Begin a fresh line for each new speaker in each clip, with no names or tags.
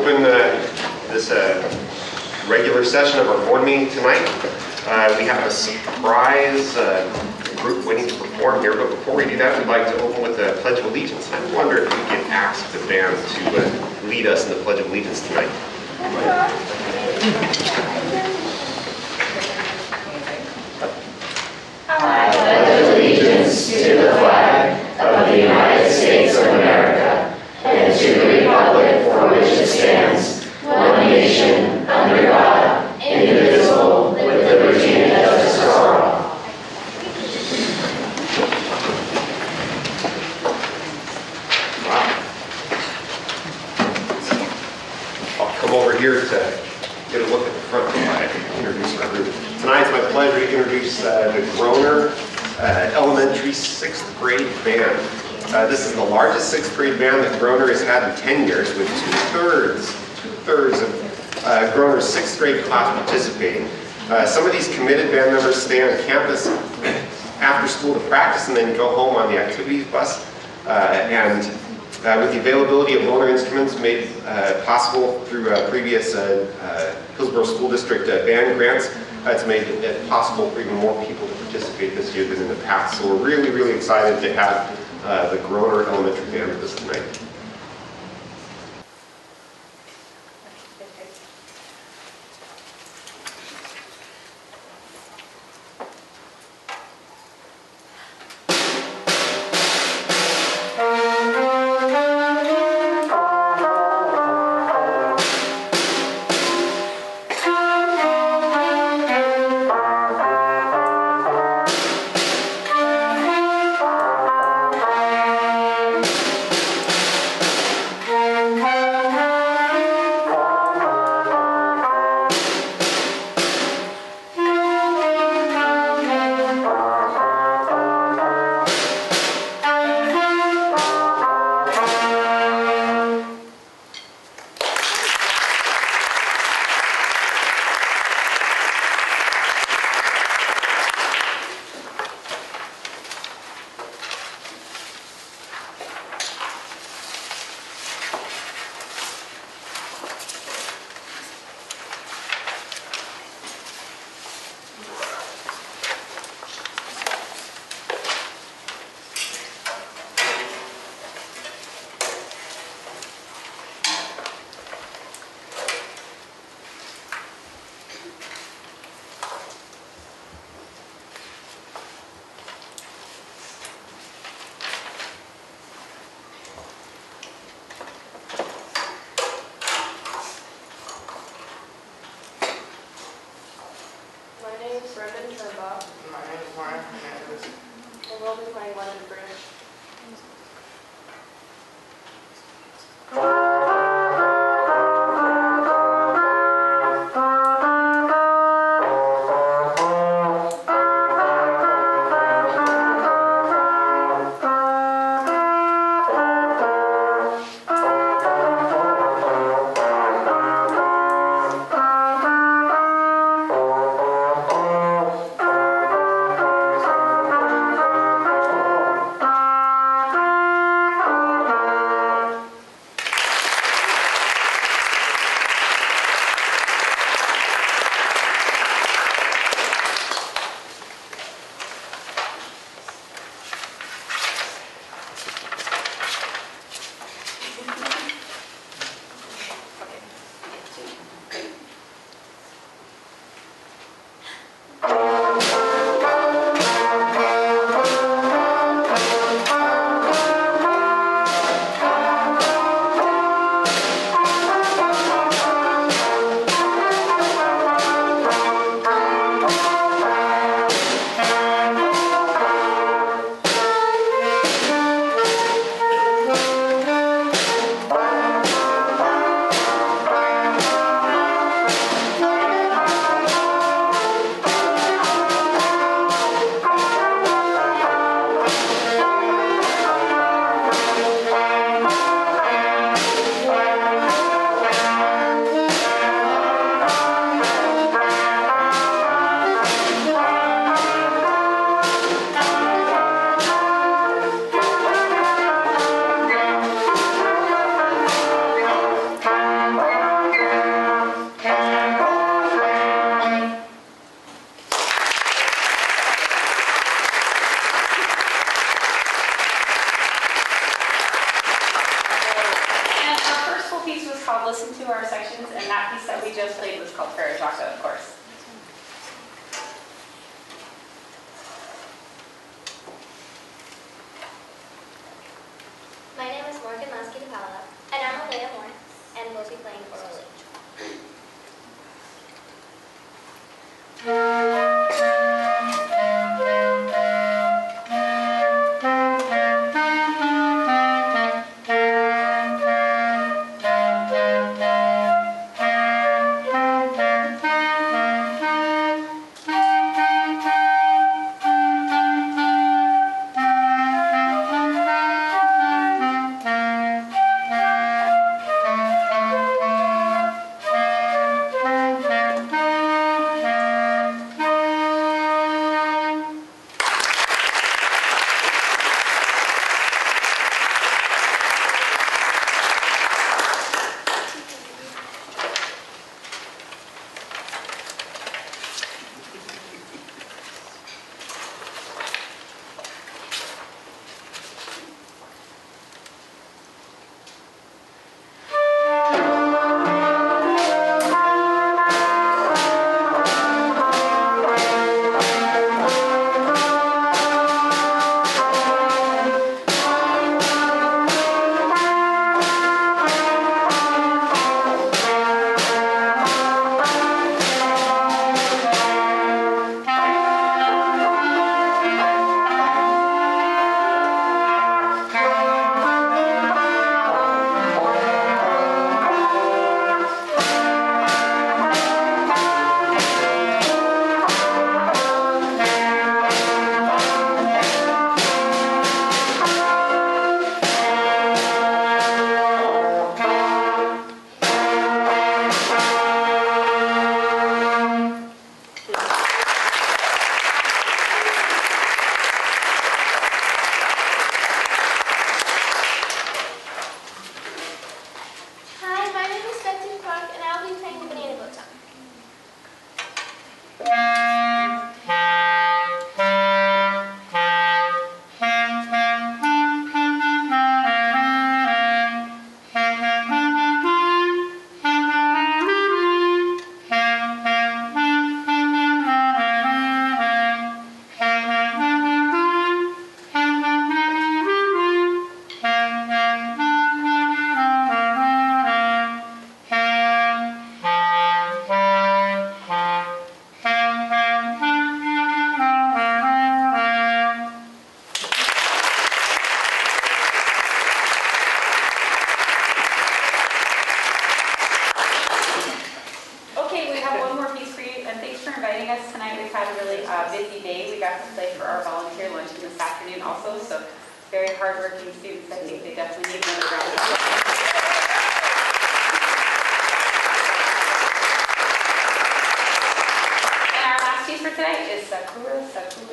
open this regular session of our board meeting tonight. We have a surprise group waiting to perform here, but before we do that, we'd like to open with the Pledge of Allegiance. I wonder if we can ask the band to lead us in the Pledge of Allegiance tonight.
I pledge allegiance to the flag of the United States of America and to the republic for which it stands, one nation, under God, indivisible, with liberty and justice for all.
Wow. I'll come over here to get a look at the front while I introduce our group. Tonight it's my pleasure to introduce the Groner Elementary 6th grade band. This is the largest 6th grade band that Groner has had in 10 years, with two-thirds of Groner's 6th grade class participating. Some of these committed band members stay on campus after school to practice and then go home on the activities bus. With the availability of loaner instruments made possible through previous Hillsboro School District band grants, it's made it possible for even more people to participate this year than in the past. So we're really, really excited to have the Groner Elementary Band with us tonight.
piece was called Listen to Our Sections, and that piece that we just played was called Prairie Jocko, of course.
My name is Morgan Lasky DePaula, and I'm Alea Moore, and we'll be playing Oral Age.
Busy day. We got to play for our volunteer luncheon this afternoon also, so very hardworking students. I think they definitely need another round of applause. And our last piece for today is Sakura Sakura.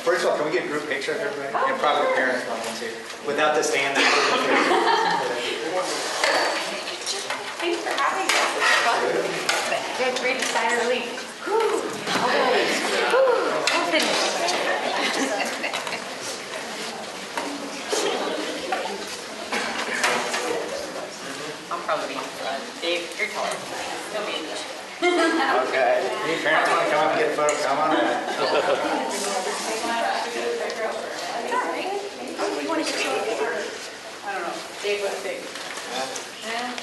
First of all, can we get a group picture of everybody? And probably parents want one too. Without the stand.
Thanks for having us. It's fun. Good, read the sign of relief. We'll finish. I'll probably be Dave, you're taller. Don't be in this.
Okay. Any parents want to come up and get a photo? Come on up.
I don't know. Dave, what do you think?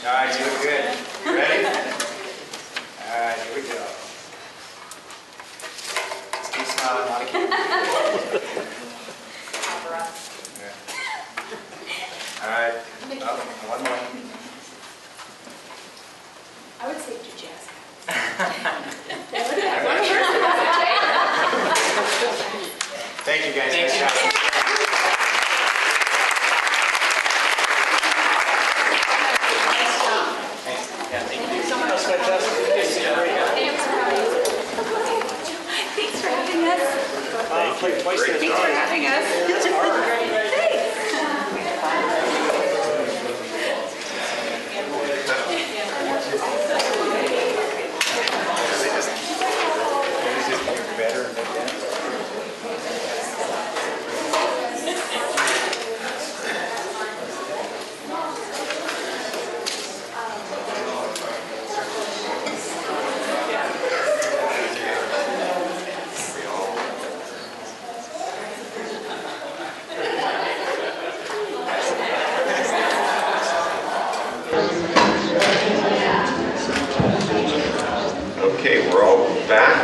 All right, doing good. Ready? All right, here we go. Just keep smiling, not a kid. All right. Oh, one more.
I would say do jazz.
Thank you, guys. Nice job. Yeah, thank you so much. That's fantastic.
Thanks for having us.
Thank you. Great
Thanks for
job.
having us.
Better and better.
Okay, we're all back.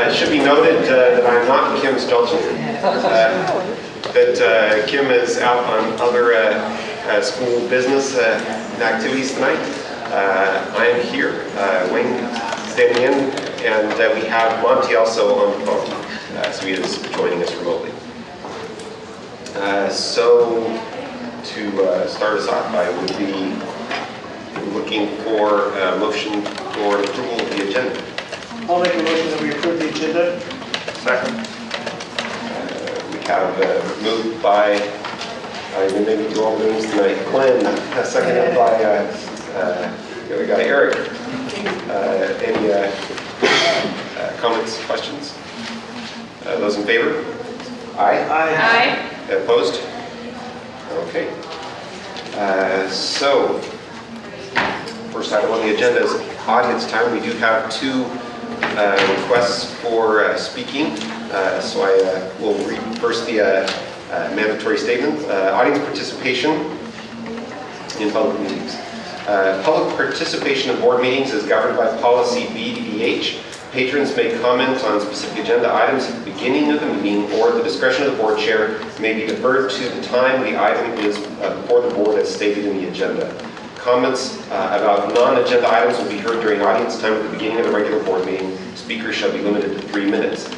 It should be noted that I'm not Kim's Johnson. That Kim is out on other school business activities tonight. I am here. Wayne standing in, and we have Monty also on the phone. So he is joining us remotely. So to start us off, I would be looking for a motion for approval of the agenda.
I'll make a motion that we approve the agenda.
Second. We have moved by, I may maybe do all the names tonight, Glenn, seconded by the other guy, Eric. Any comments, questions? Those in favor? Aye.
Aye.
Opposed? Okay. So, first item on the agenda is audience time. We do have two requests for speaking. So I will read first the mandatory statement. Audience participation in public meetings. Public participation in board meetings is governed by policy BDH. Patrons may comment on specific agenda items at the beginning of the meeting, or at the discretion of the board chair may be deferred to the time the item is before the board as stated in the agenda. Comments about non-agenda items will be heard during audience time at the beginning of the regular board meeting. Speakers shall be limited to 3 minutes.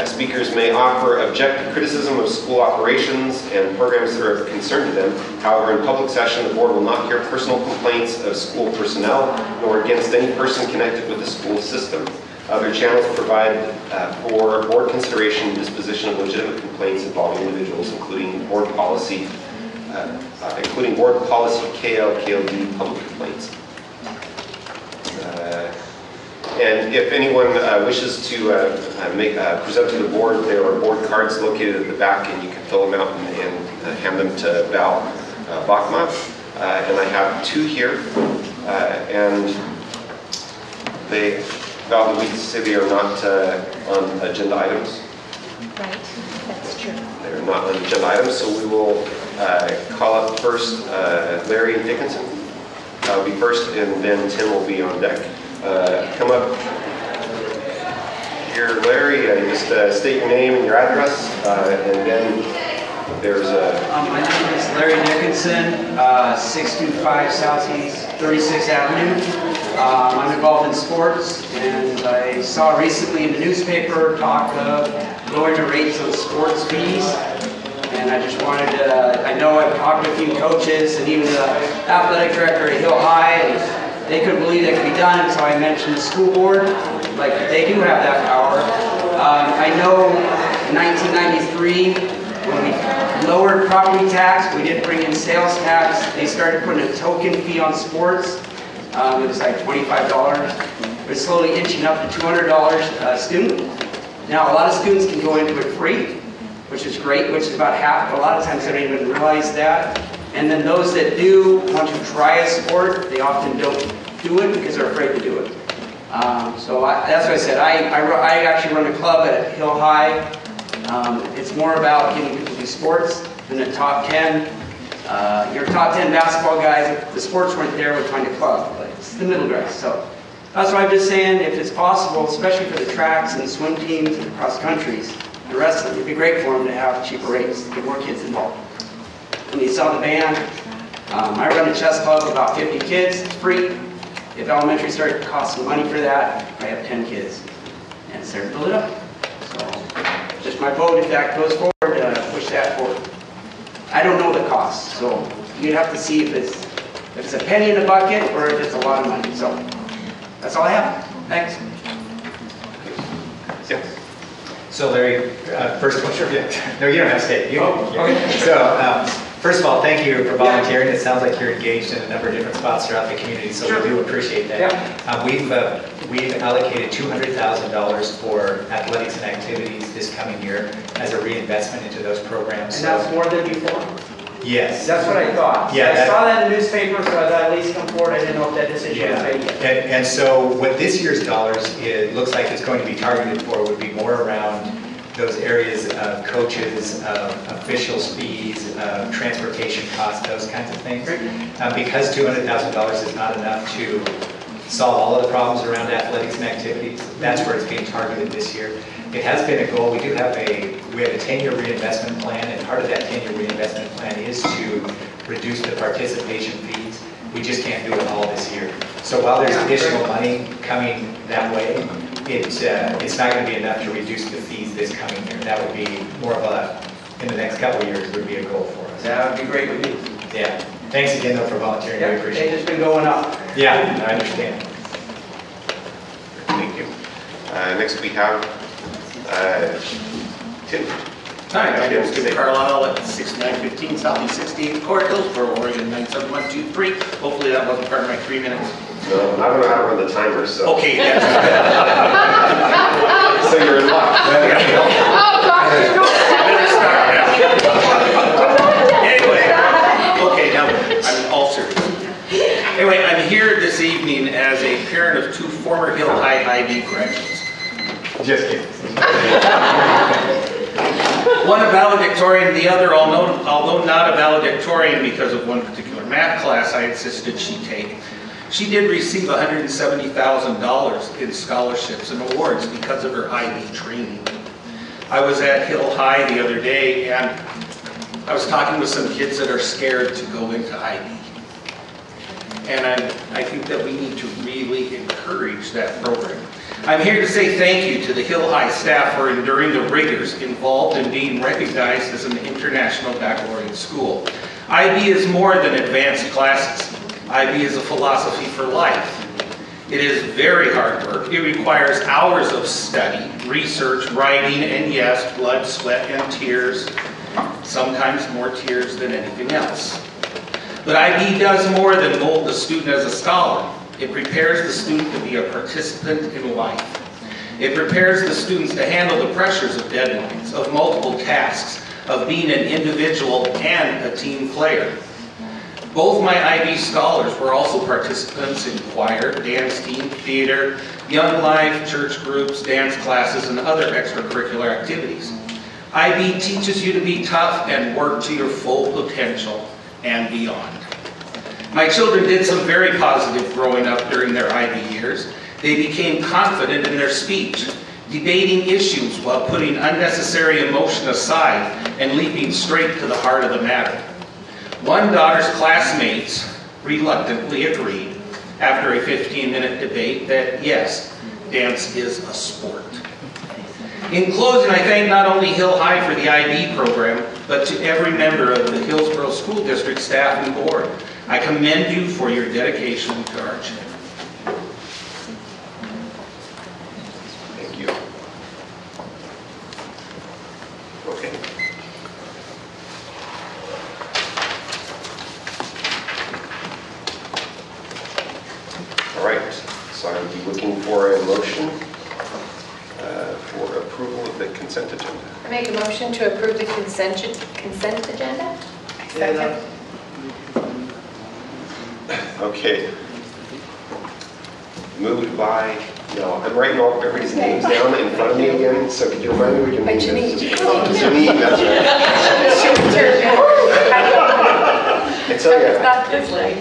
Speakers may offer objective criticism of school operations and programs that are of concern to them. However, in public session, the board will not hear personal complaints of school personnel nor against any person connected with the school system. Other channels provide for board consideration and disposition of legitimate complaints involving individuals, including board policy KL, KLD, public complaints. And if anyone wishes to present to the board, there are board cards located at the back, and you can fill them out and hand them to Val Bachma. And I have two here, and Val, do we say they are not on agenda items?
Right, that's true.
They're not on agenda items, so we will call up first Larry Dickinson. That'll be first, and then Tim will be on deck. Come up here, Larry. Just state your name and your address, and then there's a...
My name is Larry Dickinson, 625 Southeast 36th Avenue. I'm involved in sports, and I saw recently in the newspaper talk of lowering the rates of sports fees. And I just wanted to, I know I've talked to a few coaches and even the athletic director at Hill High, and they couldn't believe that could be done, so I mentioned the school board, like they do have that power. I know in 1993, when we lowered property tax, we didn't bring in sales tax, they started putting a token fee on sports. It was like $25. We're slowly inching up to $200 a student. Now a lot of students can go into it free, which is great, which is about half, but a lot of times they don't even realize that. And then those that do want to try a sport, they often don't do it because they're afraid to do it. That's what I said. I actually run a club at Hill High. It's more about getting people to do sports than the top 10. Your top 10 basketball guys, if the sports weren't there, would find a club, but it's the middle ground. So that's why I'm just saying, if it's possible, especially for the tracks and swim teams and cross countries, the rest of them, it'd be great for them to have cheaper rates, to get more kids involved. And you saw the band. I run a chess club with about 50 kids. It's free. If elementary started costing money for that, I have 10 kids. And it's there to build it up. So just my vote, if that goes forward, push that forward. I don't know the cost, so you'd have to see if it's a penny in the bucket or if it's a lot of money. So that's all I have. Thanks.
Yes.
So Larry, first of all, sure. No, you don't have to stay. You,
okay.
So first of all, thank you for volunteering. It sounds like you're engaged in a number of different spots throughout the community, so we do appreciate that. We've allocated $200,000 for athletics and activities this coming year as a reinvestment into those programs.
And that's more than before?
Yes.
That's what I thought.
Yeah,
I saw that in the newspaper, so I thought at least come forward. I didn't know if that decision was made yet.
And so what this year's dollars, it looks like it's going to be targeted for would be more around those areas of coaches, officials' fees, transportation costs, those kinds of things. Because $200,000 is not enough to solve all of the problems around athletics and activities, that's where it's being targeted this year. It has been a goal. We have a 10-year reinvestment plan, and part of that 10-year reinvestment plan is to reduce the participation fees. We just can't do it all this year. So while there's additional money coming that way, it's not going to be enough to reduce the fees this coming year. That would be more of a, in the next couple of years, would be a goal for us.
That would be great with me.
Yeah. Thanks again, though, for volunteering. We appreciate it.
It's been going up.
Yeah, I understand.
Thank you. Next we have Tim.
Hi, my name is Tim Carlisle at 6915 Southeast 68th Court, Hillsboro, Oregon 97123. Hopefully that wasn't part of my 3 minutes.
No, I don't know how to run the timer, so.
Okay, that's
So you're in luck.
Anyway, okay, now I'm all serious. Anyway, I'm here this evening as a parent of 2 former Hill High IB graduates.
Just kidding.
One a valedictorian, the other, although not a valedictorian because of one particular math class I insisted she take, she did receive $170,000 in scholarships and awards because of her IB training. I was at Hill High the other day and I was talking with some kids that are scared to go into IB. And I think that we need to really encourage that program. I'm here to say thank you to the Hill High staff for enduring the rigors involved in being recognized as an international baccalaureate school. IB is more than advanced classes. IB is a philosophy for life. It is very hard work. It requires hours of study, research, writing, and yes, blood, sweat, and tears. Sometimes more tears than anything else. But IB does more than mold the student as a scholar. It prepares the student to be a participant in life. It prepares the students to handle the pressures of deadlines, of multiple tasks, of being an individual and a team player. Both my IB scholars were also participants in choir, dance team, theater, young life, church groups, dance classes, and other extracurricular activities. IB teaches you to be tough and work to your full potential and beyond. My children did some very positive growing up during their IB years. They became confident in their speech, debating issues while putting unnecessary emotion aside and leaping straight to the heart of the matter. One daughter's classmates reluctantly agreed, after a 15-minute debate, that yes, dance is a sport. In closing, I thank not only Hill High for the IB program, but to every member of the Hillsboro School District staff and board. I commend you for your dedication to our children.
Thank you. Okay. All right, so I would be looking for a motion for approval of the consent agenda.
I make a motion to approve the consent agenda. Second.
Okay. Moved by, no, I'm writing all everybody's names down in front of me again, so could you remind me what your name is?
Janine.
Janine, that's right. I tell you,
Not this way.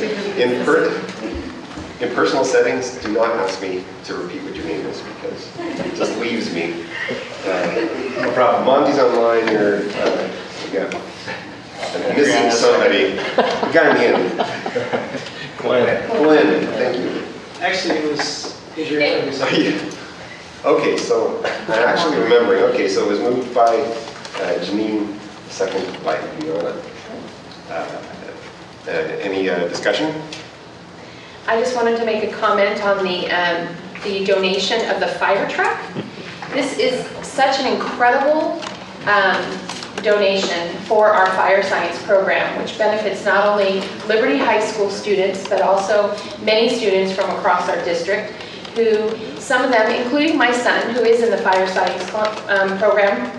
in personal settings, do not ask me to repeat what your name is because it just leaves me.
No problem.
Monty's online, or yeah, I'm missing somebody. We got him in. Glenn, thank you.
Actually, it was Adrian.
Okay, so I'm actually remembering. Okay, so it was moved by Janine, second by Fiona. Any discussion?
I just wanted to make a comment on the donation of the fire truck. This is such an incredible donation for our fire science program, which benefits not only Liberty High School students, but also many students from across our district, who, some of them, including my son, who is in the fire science program,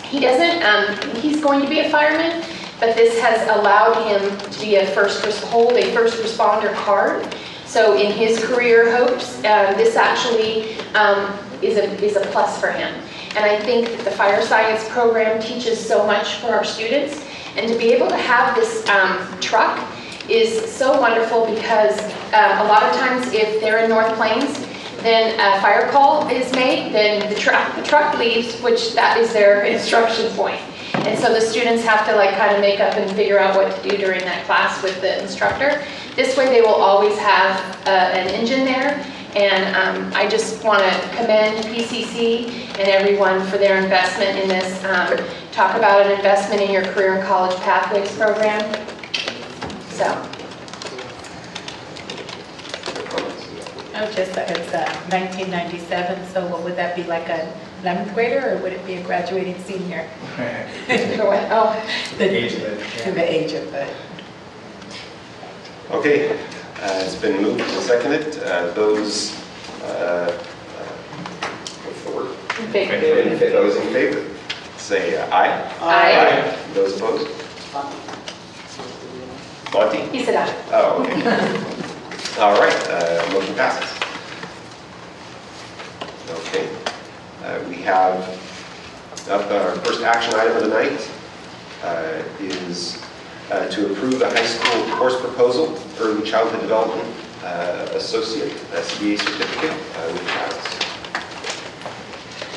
he doesn't, he's going to be a fireman, but this has allowed him to be hold a first responder card. So in his career hopes, this actually is a plus for him. And I think that the fire science program teaches so much for our students. And to be able to have this truck is so wonderful because a lot of times if they're in North Plains, then a fire call is made, then the truck leaves, which that is their instruction point. And so the students have to kind of make up and figure out what to do during that class with the instructor. This way they will always have an engine there. And I just want to commend PCC and everyone for their investment in this. Talk about an investment in your career and college pathways program. So.
Oh, just that it's 1997, so what would that be, like a 11th grader, or would it be a graduating senior?
Oh,
The
age of it.
To the age of it.
Okay, it's been moved and seconded. Those, what's the word?
in favor.
Those in favor, say aye.
Aye.
Those opposed? Monty?
He said aye.
Oh, okay. All right, motion passes. Okay, we have our first action item of the night is to approve the high school course proposal, Early Childhood Development Associate CDA certificate with Travis.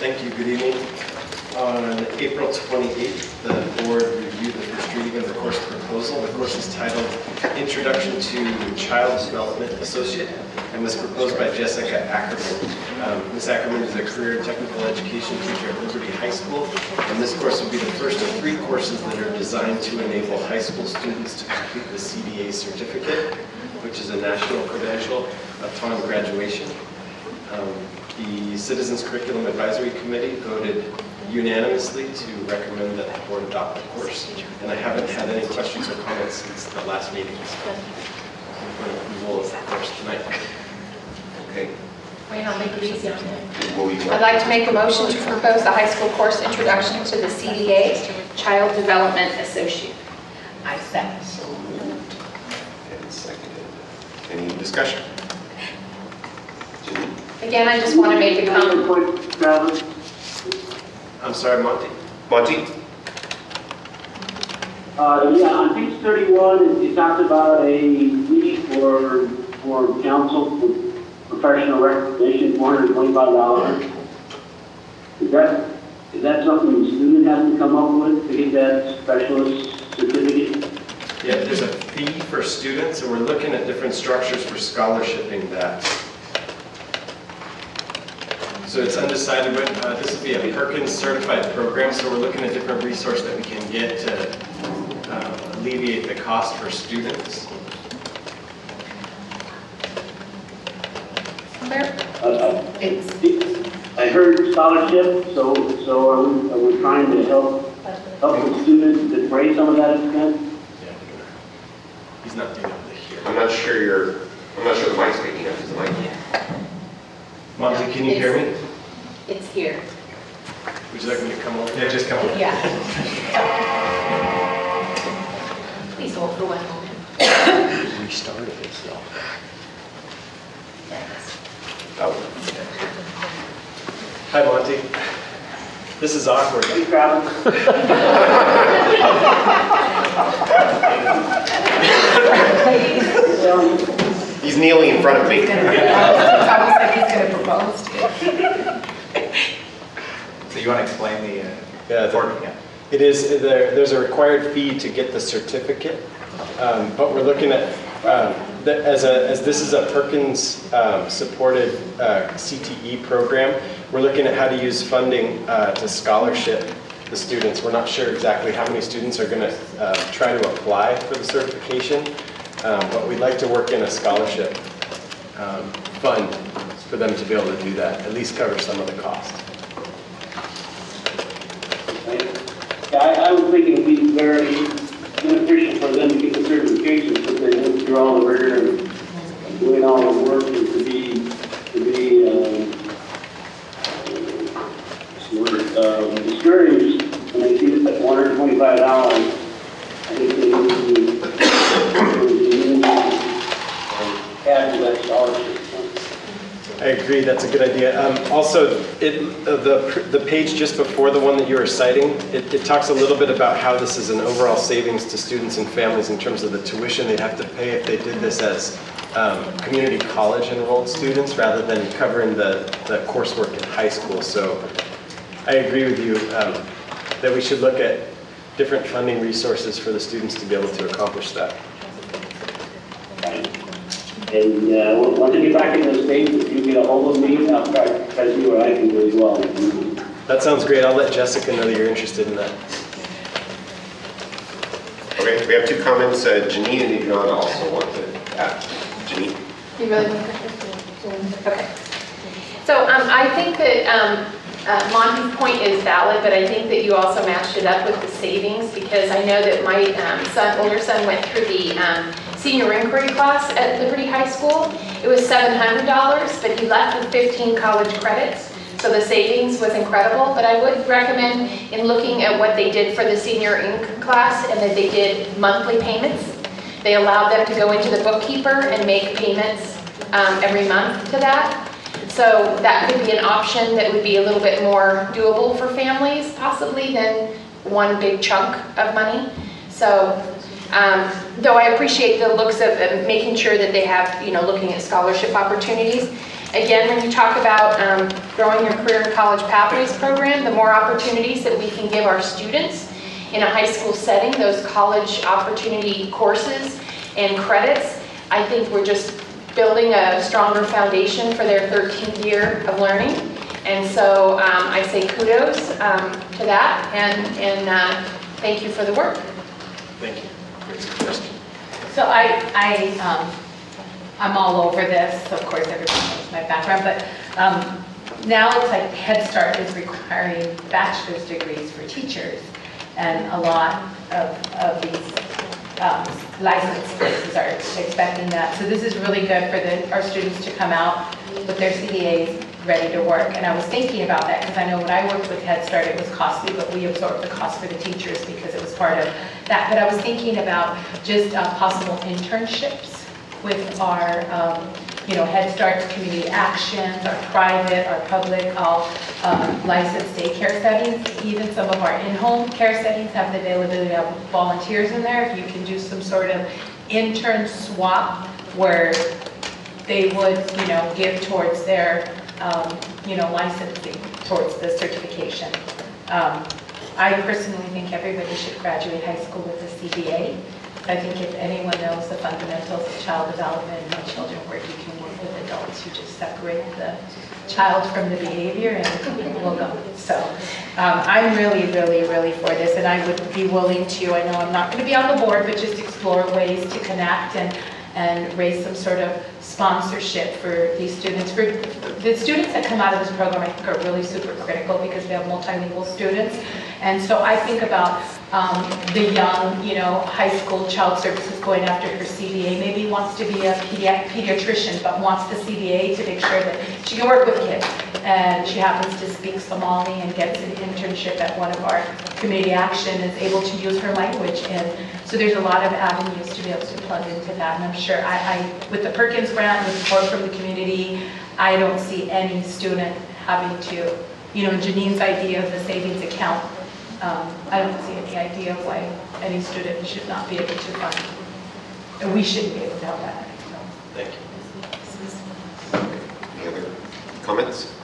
Thank you. Good evening. On April 28th, the board reviewed the first reading of the course proposal. The course is titled Introduction to Child Development Associate and was proposed by Jessica Ackerman. Ms. Ackerman is a career and technical education teacher at Liberty High School, and this course will be the first of 3 courses that are designed to enable high school students to complete the CDA certificate, which is a national credential upon graduation. The Citizens Curriculum Advisory Committee voted unanimously to recommend that the board adopt the course, and I haven't had any questions or comments since the last meeting. We will, of course, tonight.
Okay.
Wait, I'll make it easy on you.
Will you
I'd like to make a motion to propose the high school course Introduction to the CDA Child Development Associate.
I second.
So moved and seconded. Any discussion? Janine?
Again, I just want to make a comment.
I'm sorry, Monty.
Monty?
Yeah, on page 31, it talks about a fee for council for professional recognition, $425. Is that something the student has to come up with to get that specialist certificate?
Yeah, there's a fee for students, and we're looking at different structures for scholarshiping that. So it's undecided, but this would be a Perkins certified program, so we're looking at different resources that we can get to alleviate the cost for students.
I heard scholarship, so are we trying to help the students defray some of that expense?
Yeah, he's not doing it here.
I'm not sure the mic's picking up. Is the mic?
Monty, can you hear me?
It's here.
Would you like me to come over?
Yeah, just come on.
Yeah. Please hold for 1 moment.
Restarted itself.
Oh.
Hi, Monty. This is awkward.
Hey, Travis.
He's kneeling in front of me.
It's almost like he's going to propose to you.
So you want to explain the
Yeah, it is, there's a required fee to get the certificate, but we're looking at, as this is a Perkins supported CTE program, we're looking at how to use funding to scholarship the students. We're not sure exactly how many students are going to try to apply for the certification, but we'd like to work in a scholarship fund for them to be able to do that, at least cover some of the cost.
Yeah, I would think it would be very beneficial for them to get the certification because they went through all the rigor and doing all the work and to be discouraged when they see it at $125. I think they need to add to that scholarship.
I agree, that's a good idea. Also, the page just before the one that you were citing, it talks a little bit about how this is an overall savings to students and families in terms of the tuition they'd have to pay if they did this as community college enrolled students rather than covering the coursework in high school. So I agree with you that we should look at different funding resources for the students to be able to accomplish that.
And once you get back in the States, if you get a hold of me, I'll try to see what I can do as well.
That sounds great. I'll let Jessica know that you're interested in that.
Okay, we have two comments. Janine and Adriana also want to add. Janine?
You really want to go? Okay. So I think that Monty's point is valid, but I think that you also matched it up with the savings because I know that my older son went through the senior inquiry class at Liberty High School. It was $700, but he left with 15 college credits. So the savings was incredible, but I would recommend in looking at what they did for the senior income class and that they did monthly payments. They allowed them to go into the bookkeeper and make payments every month to that. So that could be an option that would be a little bit more doable for families possibly than one big chunk of money. So though I appreciate the looks of making sure that they have, looking at scholarship opportunities. Again, when you talk about growing your career and college pathways program, the more opportunities that we can give our students in a high school setting, those college opportunity courses and credits, I think we're just building a stronger foundation for their 13th year of learning. And so I say kudos to that and thank you for the work.
Thank you. Great suggestion.
So I'm all over this. Of course, everybody knows my background, but now it's like Head Start is requiring bachelor's degrees for teachers, and a lot of these licensed places are expecting that. So this is really good for our students to come out with their CDAs ready to work. And I was thinking about that because I know when I worked with Head Start, it was costly, but we absorbed the cost for the teachers because it was part of that. But I was thinking about just possible internships with our, Head Start's community actions, our private, our public, all licensed daycare settings. Even some of our in-home care settings have the availability of volunteers in there. If you can do some sort of intern swap where they would, give towards their, licensing, towards the certification. I personally think everybody should graduate high school with a CBA. I think if anyone knows the fundamentals of child development and how children work, you can work with adults. You just separate the child from the behavior and we'll go. So I'm really, really, really for this, and I would be willing to, I know I'm not going to be on the board, but just explore ways to connect and raise some sort of sponsorship for these students. For the students that come out of this program, I think are really super critical because we have multilingual students. And so I think about the young, high school child services going after her CBA, maybe wants to be a pediatrician, but wants the CBA to make sure that she can work with kids. And she happens to speak Somali and gets an internship at one of our community action, is able to use her language. And so there's a lot of avenues to be able to plug into that. And I'm sure with the Perkins grant, with support from the community, I don't see any student having to, Janine's idea of the savings account I don't see any idea why any student should not be able to fund, and we shouldn't be able to help that.
Thank you.
Any other comments?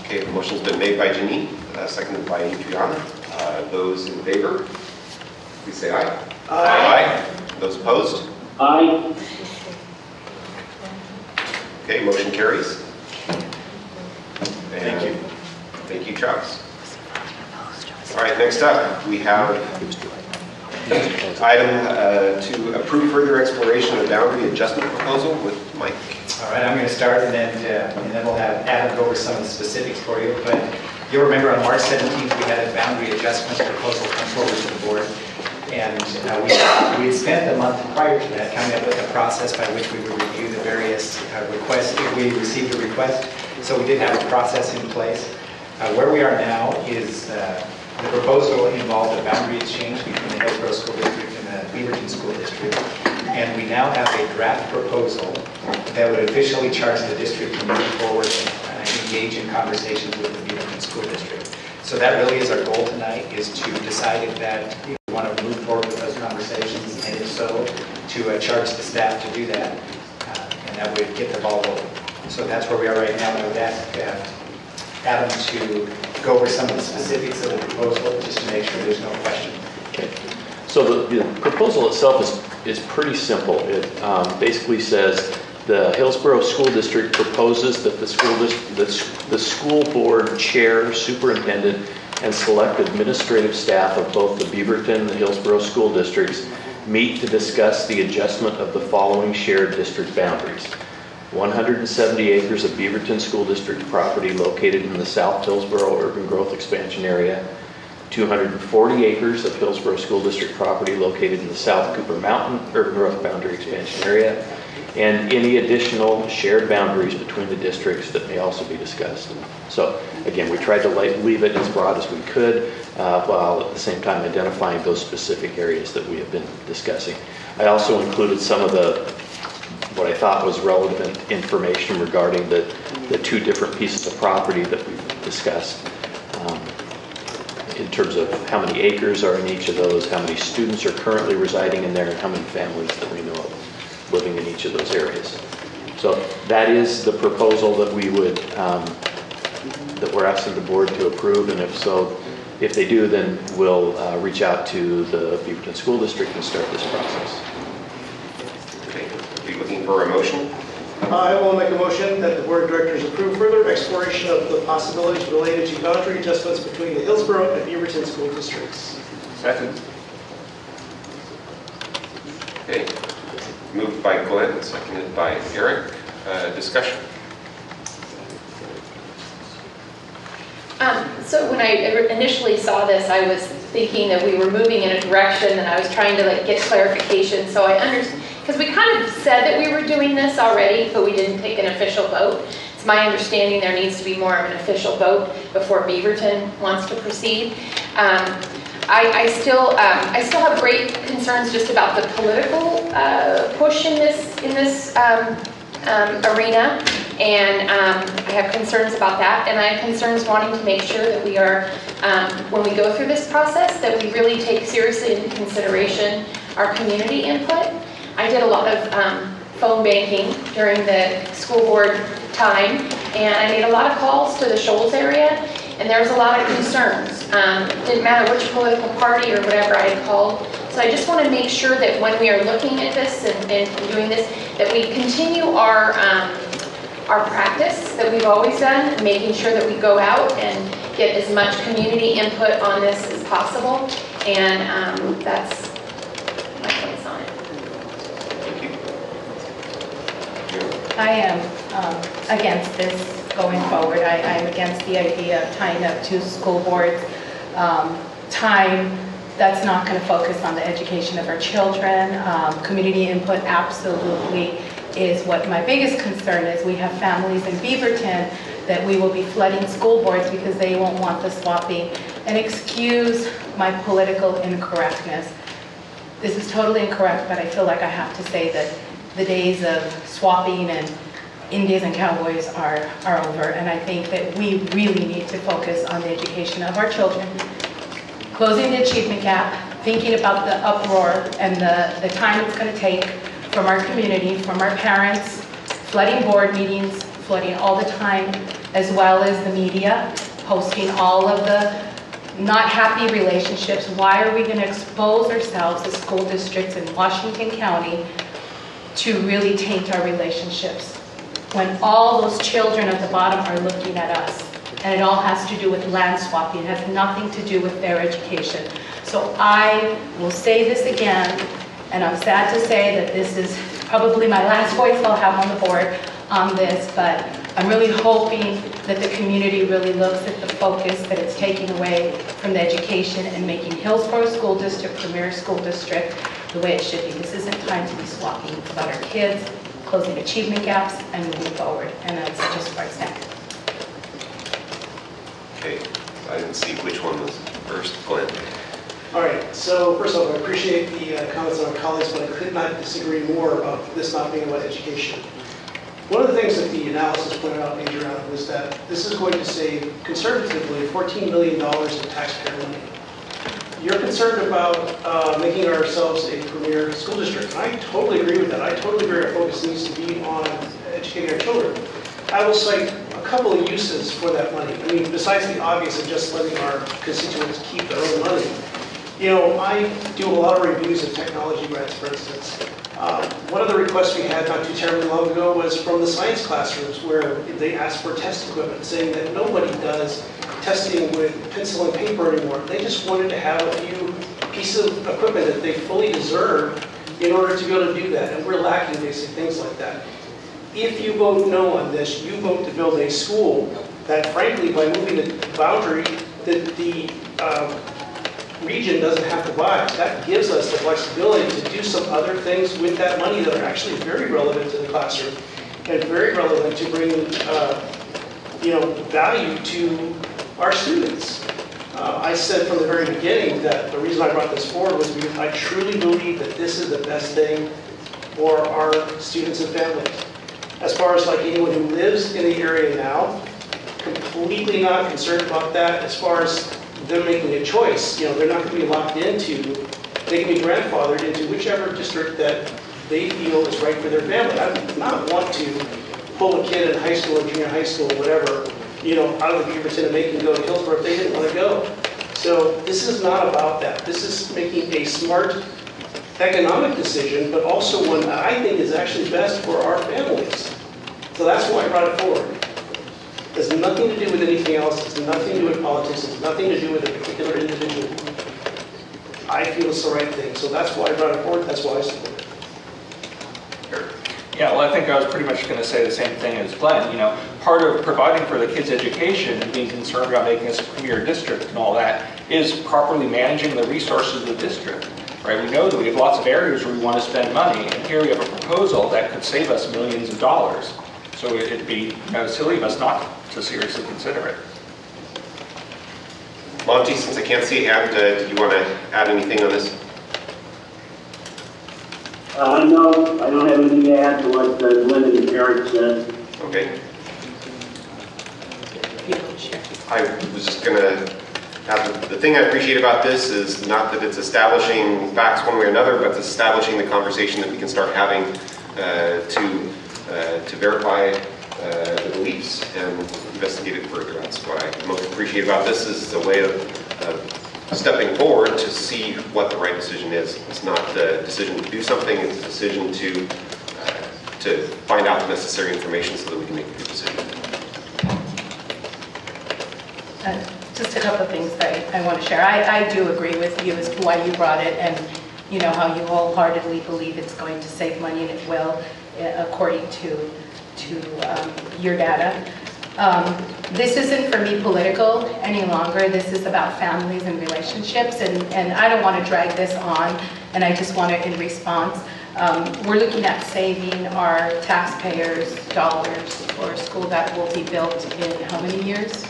Okay, the motion's been made by Janine, seconded by Adriana. Those in favor, please say aye. Aye. Those opposed?
Aye.
Okay, motion carries.
Thank you.
Thank you, Travis. All right, next up, we have item to approve further exploration of boundary adjustment proposal with Mike.
All right, I'm going to start, and then we'll have Adam go over some of the specifics for you. But you'll remember on March 17th, we had a boundary adjustment proposal come forward to the board. And we had spent the month prior to that coming up with a process by which we would review the various requests if we received a request. So we did have a process in place. Where we are now is the proposal involved a boundary exchange between the Hillsboro School District and the Beaverton School District. And we now have a draft proposal that would officially charge the district to move forward and engage in conversations with the Beaverton School District. So that really is our goal tonight, is to decide if we want to move forward with those conversations, and if so, to charge the staff to do that, and that would get the ball rolling. So that's where we are right now, and I would ask Adam to go over some of the specifics of the proposal, just to make sure there's no question.
Okay. So the proposal itself is pretty simple. It basically says the Hillsboro School District proposes that the school board chair, superintendent, and select administrative staff of both the Beaverton and the Hillsboro school districts meet to discuss the adjustment of the following shared district boundaries. 170 acres of Beaverton School District property located in the South Hillsboro Urban Growth Expansion Area, 240 acres of Hillsboro School District property located in the South Cooper Mountain Urban Growth Boundary Expansion Area, and any additional shared boundaries between the districts that may also be discussed. So again, we tried to leave it as broad as we could, while at the same time identifying those specific areas that we have been discussing. I also included some of what I thought was relevant information regarding the two different pieces of property that we've discussed, in terms of how many acres are in each of those, how many students are currently residing in there, and how many families that we know of living in each of those areas. So that is the proposal that we would, that we're asking the board to approve, and if so, if they do, then we'll reach out to the Beaverton School District and start this process.
Okay, be looking for a motion.
I will make a motion that the board of directors approve further exploration of the possibilities related to boundary adjustments between the Hillsboro and Beaverton school districts.
Second. Okay. Moved by Glenn, seconded by Eric. Discussion.
So when I initially saw this, I was thinking that we were moving in a direction, and I was trying to get clarification. So I understand, because we kind of said that we were doing this already, but we didn't take an official vote. It's my understanding there needs to be more of an official vote before Beaverton wants to proceed. I still have great concerns just about the political push in this arena, and I have concerns about that, and I have concerns wanting to make sure that we are, when we go through this process, that we really take seriously into consideration our community input. I did a lot of phone banking during the school board time, and I made a lot of calls to the Shoals area, and there was a lot of concerns. It didn't matter which political party or whatever I had called. So I just want to make sure that when we are looking at this and doing this, that we continue our practice that we've always done, making sure that we go out and get as much community input on this as possible. And that's my place on it.
Thank you.
I am against this going forward. I am against the idea of tying up two school boards. Time that's not going to focus on the education of our children. Community input absolutely is what my biggest concern is. We have families in Beaverton that we will be flooding school boards because they won't want the swapping. And excuse my political incorrectness. This is totally incorrect, but I feel like I have to say that the days of swapping and Indians and cowboys are over. And I think that we really need to focus on the education of our children closing the achievement gap, thinking about the uproar and the time it's going to take from our community, from our parents, flooding board meetings, flooding all the time, as well as the media, posting all of the not happy relationships. Why are we going to expose ourselves as school districts in Washington County to really taint our relationships when all those children at the bottom are looking at us? And it all has to do with land swapping. It has nothing to do with their education. So I will say this again, and I'm sad to say that this is probably my last voice I'll have on the board on this, but I'm really hoping that the community really looks at the focus that it's taking away from the education and making Hillsboro School District premier school district the way it should be. This isn't time to be swapping about our kids, closing achievement gaps, and moving forward. And that's just where I stand.
Okay, I didn't see which one was first. Glenn.
All right, so first of all, I appreciate the comments on our colleagues, but I could not disagree more about this not being about education. One of the things that the analysis pointed out, Major Allen, was that this is going to save, conservatively, $14 million in taxpayer money. You're concerned about making ourselves a premier school district, and I totally agree with that. I totally agree our focus needs to be on educating our children. I will cite a couple of uses for that money. I mean, besides the obvious of just letting our constituents keep their own money. You know, I do a lot of reviews of technology grants, for instance. One of the requests we had not too terribly long ago was from the science classrooms, where they asked for test equipment, saying that nobody does testing with pencil and paper anymore. They just wanted to have a few pieces of equipment that they fully deserve in order to be able to do that, and we're lacking basic things like that. If you vote no on this, you vote to build a school that, frankly, by moving the boundary, that the region doesn't have to buy. That gives us the flexibility to do some other things with that money that are actually very relevant to the classroom and very relevant to bringing value to our students. I said from the very beginning that the reason I brought this forward was because I truly believe that this is the best thing for our students and families. As far as like anyone who lives in the area now, completely not concerned about that. As far as them making a choice, they're not going to be locked into, they can be grandfathered into whichever district that they feel is right for their family. I would not want to pull a kid in high school or junior high school, whatever, out of the Beaverton and make them go to Hillsboro if they didn't want to go. So this is not about that. This is making a smart economic decision, but also one that I think is actually best for our families. So that's why I brought it forward. It has nothing to do with anything else. It's nothing to do with politics. It's nothing to do with a particular individual. I feel it's the right thing. So that's why I brought it forward. That's why I support it.
Yeah, well, I think I was pretty much going to say the same thing as Glenn. Part of providing for the kids' education and being concerned about making us a premier district and all that is properly managing the resources of the district. Right? We know that we have lots of areas where we want to spend money, and here we have a proposal that could save us millions of dollars. So it'd be silly of us not to seriously consider it.
Monty, since I can't see a hand, do you want to add anything on this?
No, I don't have anything to add to what Glenn and Eric said.
Okay. I was just going to add, the thing I appreciate about this is not that it's establishing facts one way or another, but it's establishing the conversation that we can start having to verify the beliefs and investigate it further. That's what I most appreciate about this, is a way of stepping forward to see what the right decision is. It's not a decision to do something, it's a decision to find out the necessary information so that we can make a good decision.
Just a couple of things that I want to share. I do agree with you as to why you brought it, and how you wholeheartedly believe it's going to save money, and it will, according to your data. This isn't for me political any longer. This is about families and relationships, and I don't want to drag this on, and I just want to, in response, we're looking at saving our taxpayers dollars for a school that will be built in how many years?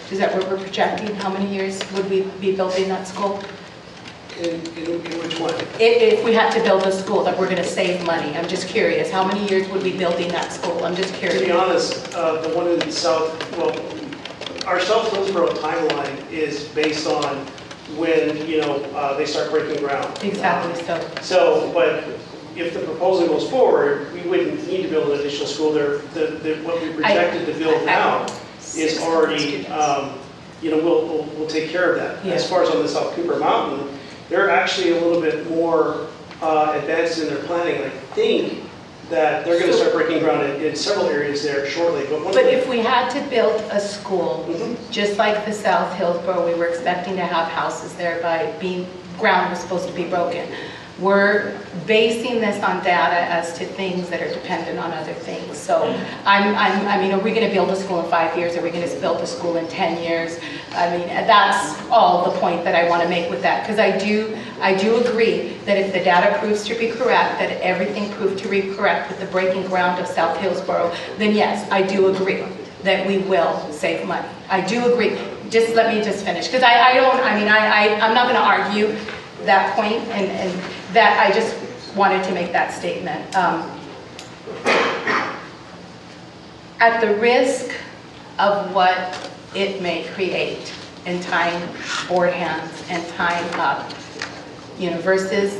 Is that what we're projecting? How many years would we be building that school?
In which one?
If we had to build a school that we're going to save money, I'm just curious. How many years would we be building that school? I'm just curious.
To be honest, the one in South, our South Hillsboro timeline is based on when, they start breaking ground.
Exactly so.
So, but if the proposal goes forward, we wouldn't need to build an additional school there. What we projected to build now is already, we'll take care of that.
Yeah.
As far as on the South Cooper Mountain, they're actually a little bit more advanced in their planning. I think that they're going to start breaking ground in several areas there shortly.
But if we had to build a school, just like the South Hillsboro, we were expecting to have houses there by ground was supposed to be broken. We're basing this on data as to things that are dependent on other things. So I mean, are we going to build a school in 5 years? Are we going to build a school in 10 years? I mean, that's all the point that I want to make with that. Because I do agree that if the data proves to be correct, that everything proved to be correct with the breaking ground of South Hillsboro, then yes, I do agree that we will save money. I do agree. Just let me just finish. Because I'm not going to argue that point, and that I just wanted to make that statement. At the risk of what it may create in time, board hands, and time up, versus,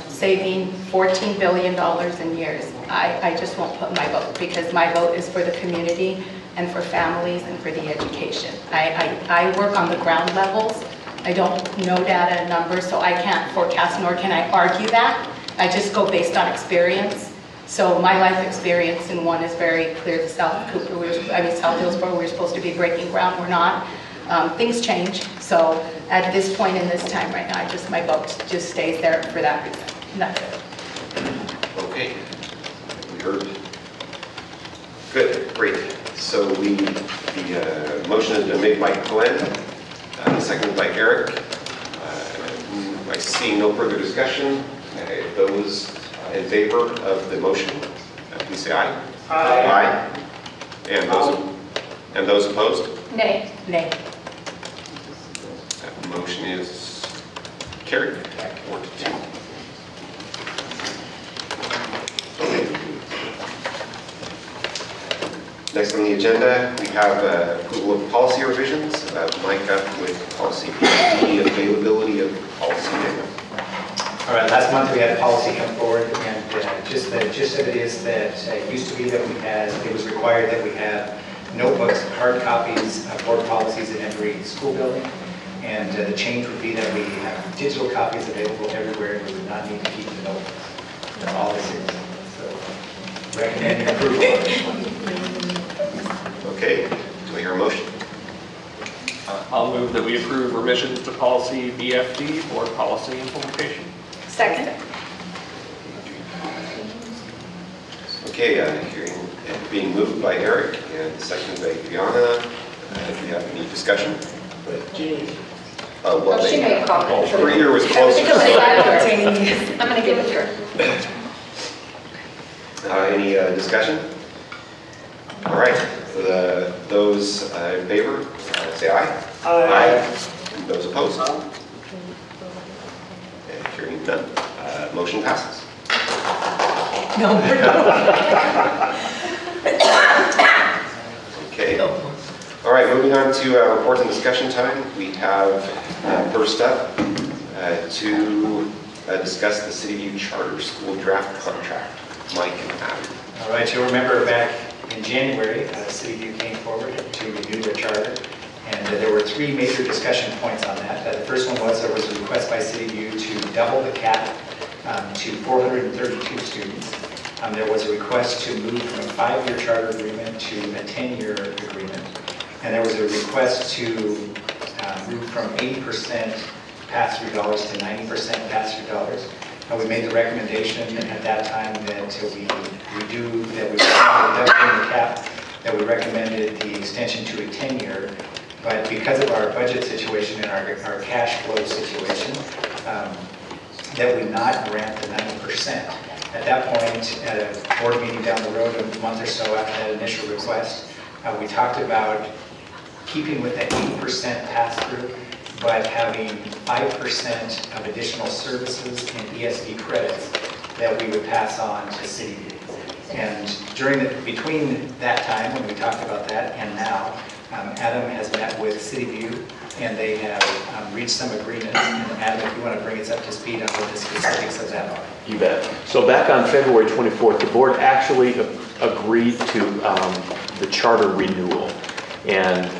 saving $14 billion in years, I just won't put my vote, because my vote is for the community and for families and for the education. I work on the ground levels. I don't know data and numbers, so I can't forecast, nor can I argue that. I just go based on experience. So my life experience in one is very clear. The South Hillsboro, we're supposed to be breaking ground, we're not. Things change. So at this point in this time right now, my vote just stays there for that reason. And that's it.
Okay, we heard. Good, great. So the motion has been made by Glenn. Seconded by Eric. I see no further discussion. Those in favor of the motion, please say aye.
Aye.
And those opposed?
Nay.
Nay.
That motion is carried. 4-2. Next on the agenda, we have approval of policy revisions. Mike up with policy B, availability of policy manual.
All right, last month we had a policy come forward, and just the gist of it is that it used to be that it was required that we have notebooks, hard copies of board policies in every school building, and the change would be that we have digital copies available everywhere, and we would not need to keep the notebooks. That's all this is. So, recommend approval.
Okay, do I hear a motion?
I'll move that we approve revisions to policy BFD, board policy implementation.
Second.
Okay, hearing it being moved by Eric and seconded by Brianna. Do you have any discussion?
But Jeannie.
Well,
She made a comment.
Reader was
I
closer.
think it was I'm going to give it to her.
Any discussion? All right, those in favor, say aye.
Aye.
And those opposed? And hearing none, motion passes.
No, we're not.
Okay. All right, moving on to reports and discussion time. We have first up to discuss the City View Charter School draft contract. Mike and Adam.
All right, you'll remember back in January, City View came forward to review their charter, and there were three major discussion points on that. The first one was there was a request by City View to double the cap to 432 students. There was a request to move from a 5-year charter agreement to a 10-year agreement, and there was a request to move from 80% pass-through dollars to 90% pass-through dollars. And we made the recommendation at that time that we doubling the cap, that we recommended the extension to a 10-year, but because of our budget situation and our cash flow situation, that we not grant the 90%. At that point, at a board meeting down the road, a month or so after that initial request, we talked about keeping with the 80% pass-through, but having 5% of additional services and ESD credits that we would pass on to City View. And between that time when we talked about that and now, Adam has met with City View, and they have reached some agreements. And Adam, if you want to bring us up to speed on what the specifics of that are.
You bet. So back on February 24th, the board actually agreed to the charter renewal and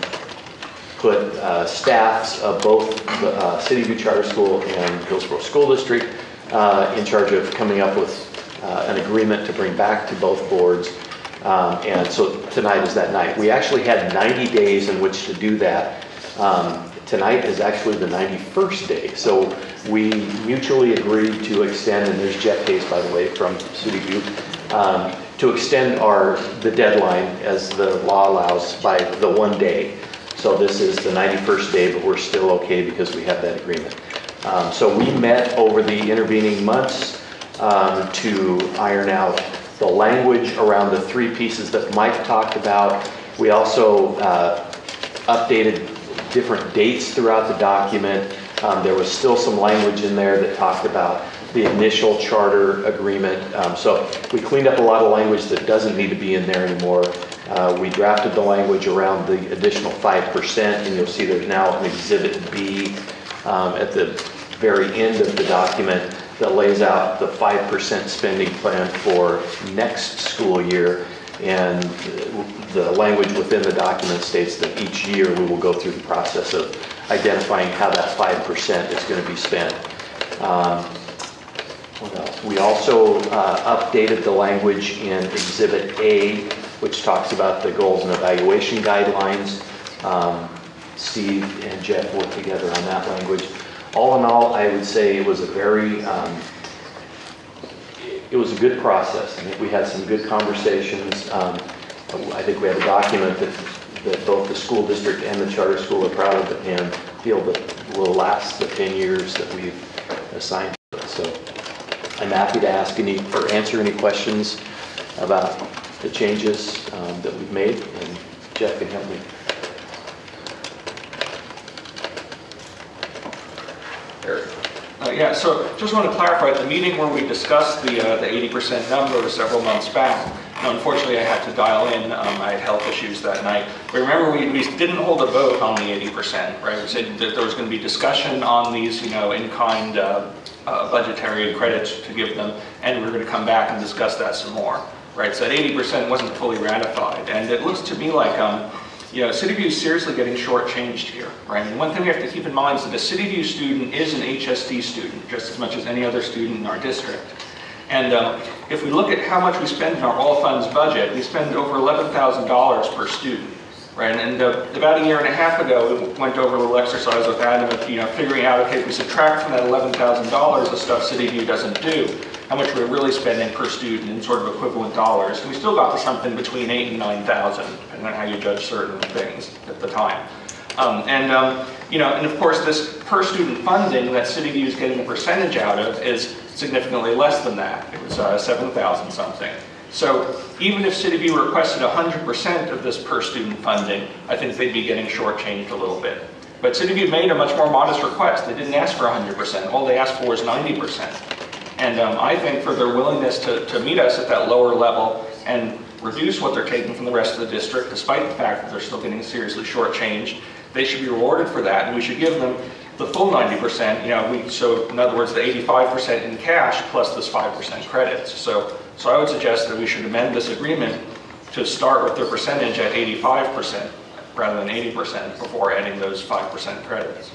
put staffs of both the City View Charter School and Hillsboro School District in charge of coming up with an agreement to bring back to both boards. And so tonight is that night. We actually had 90 days in which to do that. Tonight is actually the 91st day. So we mutually agreed to extend, and there's Jeff Hayes, by the way, from City View, to extend the deadline as the law allows by the 1 day. So this is the 91st day, but we're still okay because we have that agreement. So we met over the intervening months to iron out the language around the 3 pieces that Mike talked about. We also updated different dates throughout the document. There was still some language in there that talked about the initial charter agreement. So we cleaned up a lot of language that doesn't need to be in there anymore. We drafted the language around the additional 5%, and you'll see there's now an Exhibit B at the very end of the document that lays out the 5% spending plan for next school year. And the language within the document states that each year we will go through the process of identifying how that 5% is going to be spent. What else? We also updated the language in Exhibit A, which talks about the goals and evaluation guidelines. Steve and Jeff worked together on that language. All in all, I would say it was a it was a good process. I think we had some good conversations. I think we have a document that both the school district and the charter school are proud of and feel that will last the 10 years that we've assigned to it. So I'm happy to answer any questions about the changes that we've made, and Jeff can help me.
Yeah, so just want to clarify, at the meeting where we discussed the 80% number several months back, unfortunately I had to dial in, I had health issues that night. But remember, we didn't hold a vote on the 80%, right? We said that there was going to be discussion on these, in-kind budgetary credits to give them, and we were going to come back and discuss that some more, right? So that 80% wasn't fully ratified, and it looks to me like City View is seriously getting shortchanged here, right? And one thing we have to keep in mind is that a City View student is an HSD student, just as much as any other student in our district. And if we look at how much we spend in our all funds budget, we spend over $11,000 per student, right? And about a year and a half ago, we went over a little exercise with Adam of figuring out, okay, if we subtract from that $11,000 the stuff City View doesn't do, how much we're really spending per student in sort of equivalent dollars. And we still got to something between $8,000 and $9,000, depending on how you judge certain things at the time. And of course, this per student funding that City View is getting a percentage out of is significantly less than that. It was 7,000 something. So even if City View requested 100% of this per student funding, I think they'd be getting shortchanged a little bit. But City View made a much more modest request. They didn't ask for 100%. All they asked for was 90%. And I think for their willingness to meet us at that lower level and reduce what they're taking from the rest of the district, despite the fact that they're still getting seriously shortchanged, they should be rewarded for that, and we should give them the full 90%. So in other words, the 85% in cash plus this 5% credits. So I would suggest that we should amend this agreement to start with their percentage at 85% rather than 80% before adding those 5% credits.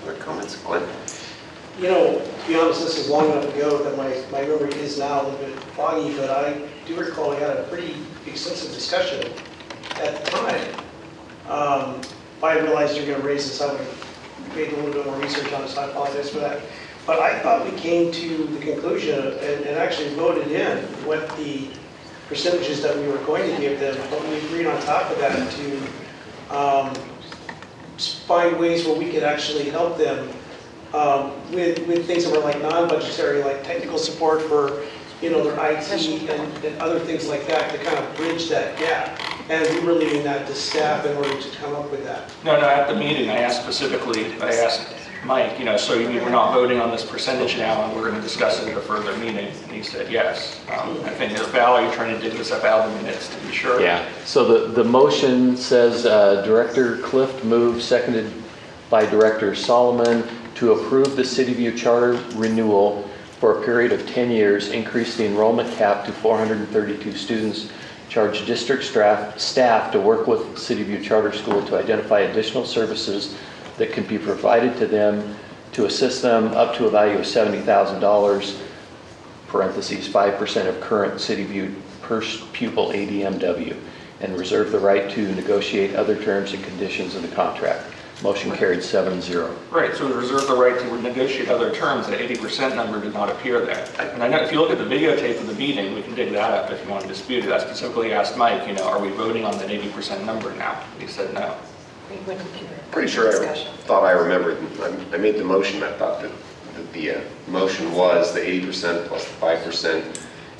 Other comments, Glenn?
To be honest, this is long enough ago that my memory is now a little bit foggy, but I do recall we had a pretty extensive discussion at the time. I realized you're going to raise this, I would have made a little bit more research on this, I apologize for that. But I thought we came to the conclusion and actually voted in what the percentages that we were going to give them, but we agreed on top of that to find ways where we could actually help them with things that were like non-budgetary, like technical support for their IT and other things like that to kind of bridge that gap. And we were leaving that to staff in order to come up with that.
No, at the meeting I asked specifically, Mike, so we're not voting on this percentage now, and we're going to discuss it at a further meeting, and he said yes. I think, Val, are you trying to dig this up out of the minutes to be sure?
Yeah, so the motion says Director Clift moved, seconded by Director Solomon, to approve the City View Charter renewal for a period of 10 years, increase the enrollment cap to 432 students, charge district staff to work with City View Charter School to identify additional services that can be provided to them to assist them up to a value of $70,000, parentheses, 5% of current City View per pupil ADMW, and reserve the right to negotiate other terms and conditions of the contract. Motion carried 7-0.
Right, so we reserve the right to negotiate other terms. The 80% number did not appear there. And I know if you look at the videotape of the meeting, we can dig that up if you want to dispute it. I specifically asked Mike, are we voting on that 80% number now? He said no.
Pretty sure I thought I remembered. I made the motion. I thought that the motion was the 80% plus the 5%,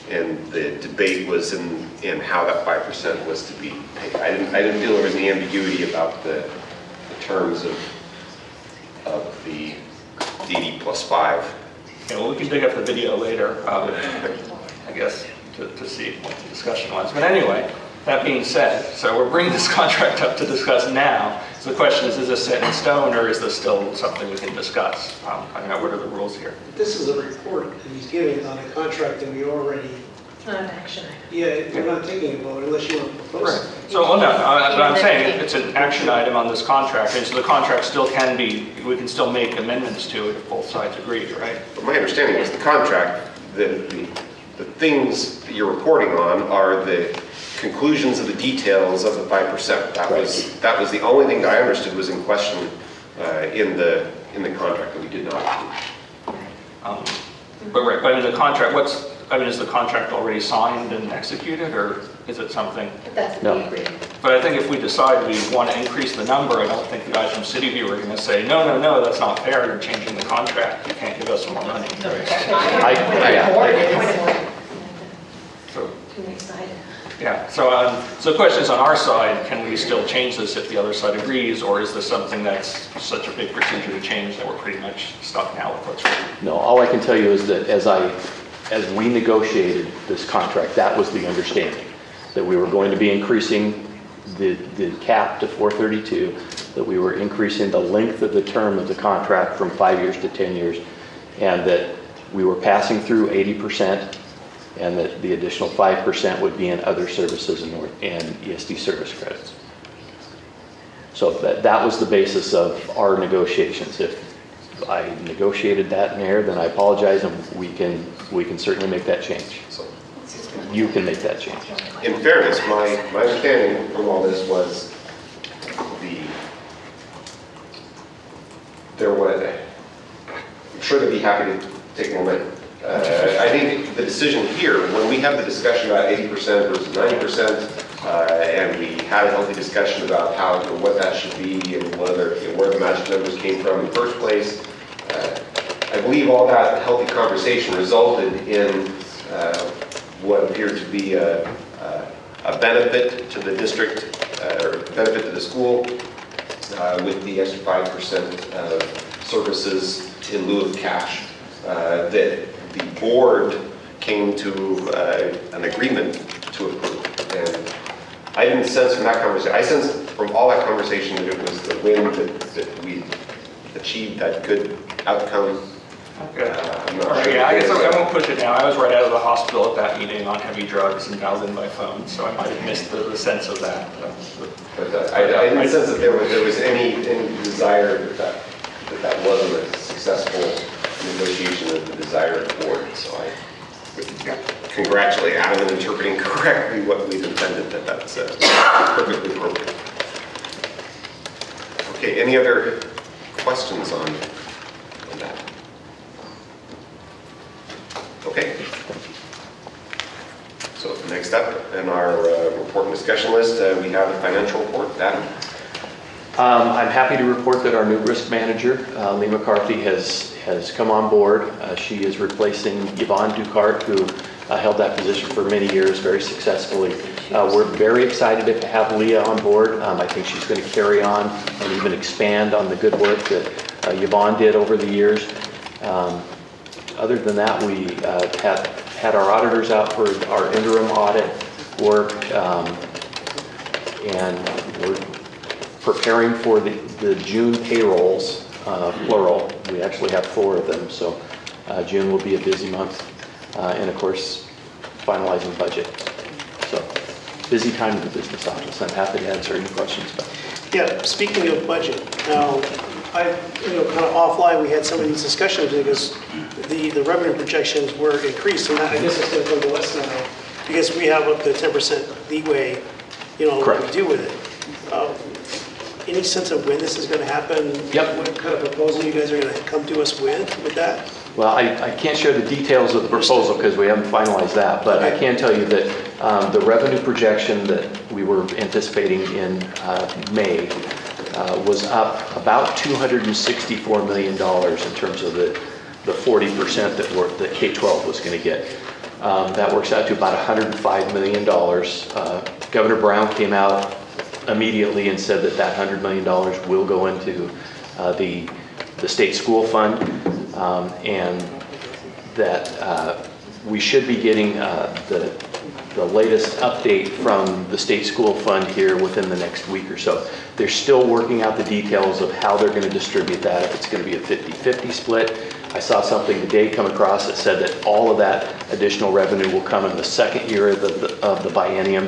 and the debate was in how that 5% was to be paid. I didn't feel there was any ambiguity about the terms of the 80 plus 5.
Okay, well, we can dig up the video later, I guess, to see what the discussion was. But anyway, that being said, so we're bringing this contract up to discuss now. So the question is this set in stone, or is this still something we can discuss? I don't know, what are the rules here?
This is a report that he's giving on a contract that we already...
It's not an action item.
Yeah, we're not taking a vote unless you want to propose it.
So, well, no, but I'm saying it's an action item on this contract, and so the contract still can be, we can still make amendments to it if both sides agree, right?
But my understanding is the contract, the things that you're reporting on are the conclusions of the details of the 5%. That was the only thing that I understood was in question in the contract that we did not
approve. But in the contract, is the contract already signed and executed, or is it something?
That's what we agreed.
But I think if we decide we want to increase the number, I don't think the guys from City View are going to say, no, that's not fair, you're changing the contract, you can't give us more money. Yeah, so the question is on our side, can we still change this if the other side agrees, or is this something that's such a big procedure to change that we're pretty much stuck now with what's written?
No, all I can tell you is that as we negotiated this contract, that was the understanding, that we were going to be increasing the cap to 432, that we were increasing the length of the term of the contract from 5 years to 10 years, and that we were passing through 80%, and that the additional 5% would be in other services and ESD service credits. So that was the basis of our negotiations. If I negotiated that in error, then I apologize, and we can certainly make that change. So you can make that change.
In fairness, my understanding from all this was I'm sure they'd be happy to take more money. I think the decision here, when we have the discussion about 80% versus 90%, and we had a healthy discussion about what that should be and where the magic numbers came from in the first place, I believe all that healthy conversation resulted in what appeared to be a benefit to the district, or benefit to the school, with the extra 5% of services in lieu of cash, that the board came to an agreement to approve. And I didn't sense from that conversation, I sensed from all that conversation that it was the win that we achieved that good outcome.
Okay. Yeah, I guess I won't push it now. I was right out of the hospital at that meeting on heavy drugs and dialed in by phone, so I might have missed the sense of that.
But I didn't sense that there was any desire that wasn't a successful negotiation of the desire of the board. So I congratulate Adam in interpreting correctly what we've intended, that's perfectly appropriate. Okay, any other questions on that? Okay. So next up in our report and discussion list, we have the financial report. Adam?
I'm happy to report that our new risk manager, Lee McCarthy, has come on board. She is replacing Yvonne Ducart, who held that position for many years very successfully. We're very excited to have Leah on board. I think she's going to carry on and even expand on the good work that Yvonne did over the years. Other than that, we had our auditors out for our interim audit work, and we're preparing for the June payrolls, plural. We actually have 4 of them, so June will be a busy month. And of course, finalizing budget. So, busy time in the business office. I'm happy to answer any questions.
Yeah, speaking of budget, now, kind of offline, we had some of these discussions because the revenue projections were increased, and I guess it's going to come to us now because we have up to 10% leeway, what to do with it. Any sense of when this is going to happen?
Yep.
What kind of proposal you guys are going to come to us with that?
Well, I can't share the details of the proposal because we haven't finalized that, but I can tell you that the revenue projection that we were anticipating in May was up about $264 million in terms of the 40% that K-12 was going to get. That works out to about $105 million. Governor Brown came out immediately and said that $100 million will go into the state school fund, and that we should be getting the latest update from the state school fund here within the next week or so. They're still working out the details of how they're going to distribute that, if it's going to be a 50-50 split. I saw something today come across that said that all of that additional revenue will come in the second year of the biennium.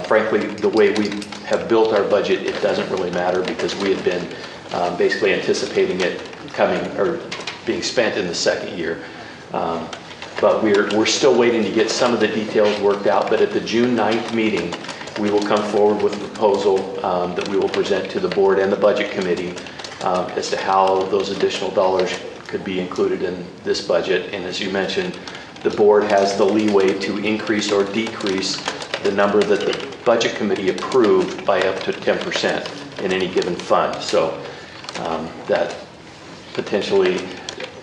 Frankly, the way we have built our budget, it doesn't really matter because we had been basically anticipating it coming or being spent in the second year. But we're still waiting to get some of the details worked out. But at the June 9th meeting, we will come forward with a proposal that we will present to the board and the budget committee as to how those additional dollars could be included in this budget. And as you mentioned, the board has the leeway to increase or decrease the number that the budget committee approved by up to 10% in any given fund. So that potentially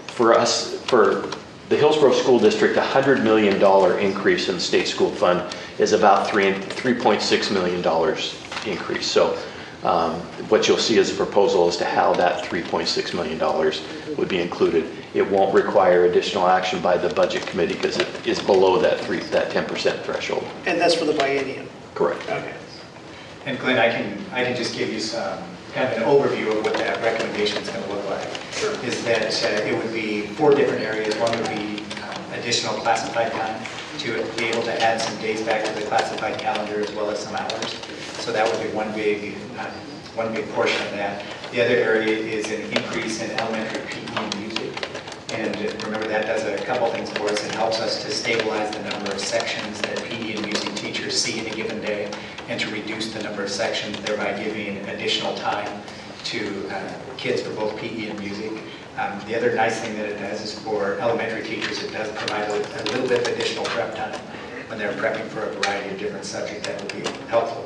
for us, for the Hillsboro School District, a $100 million increase in the state school fund is about $3.6 million increase. So what you'll see as a proposal as to how that $3.6 million would be included. It won't require additional action by the budget committee because it is below that 10% threshold.
And that's for the biennium?
Correct.
Okay.
And Glenn, I can just give you some kind of an overview of what that recommendation is going to look like. Sure. Is that it would be 4 different areas. One would be additional classified time to be able to add some days back to the classified calendar as well as some hours. So that would be one big portion of that. The other area is an increase in elementary PE and music. And remember, that does a couple things for us. It helps us to stabilize the number of sections that PE and music teachers see in a given day and to reduce the number of sections, thereby giving additional time to kids for both PE and music. The other nice thing that it does is for elementary teachers, it does provide a little bit of additional prep time when they're prepping for a variety of different subjects. That would be helpful.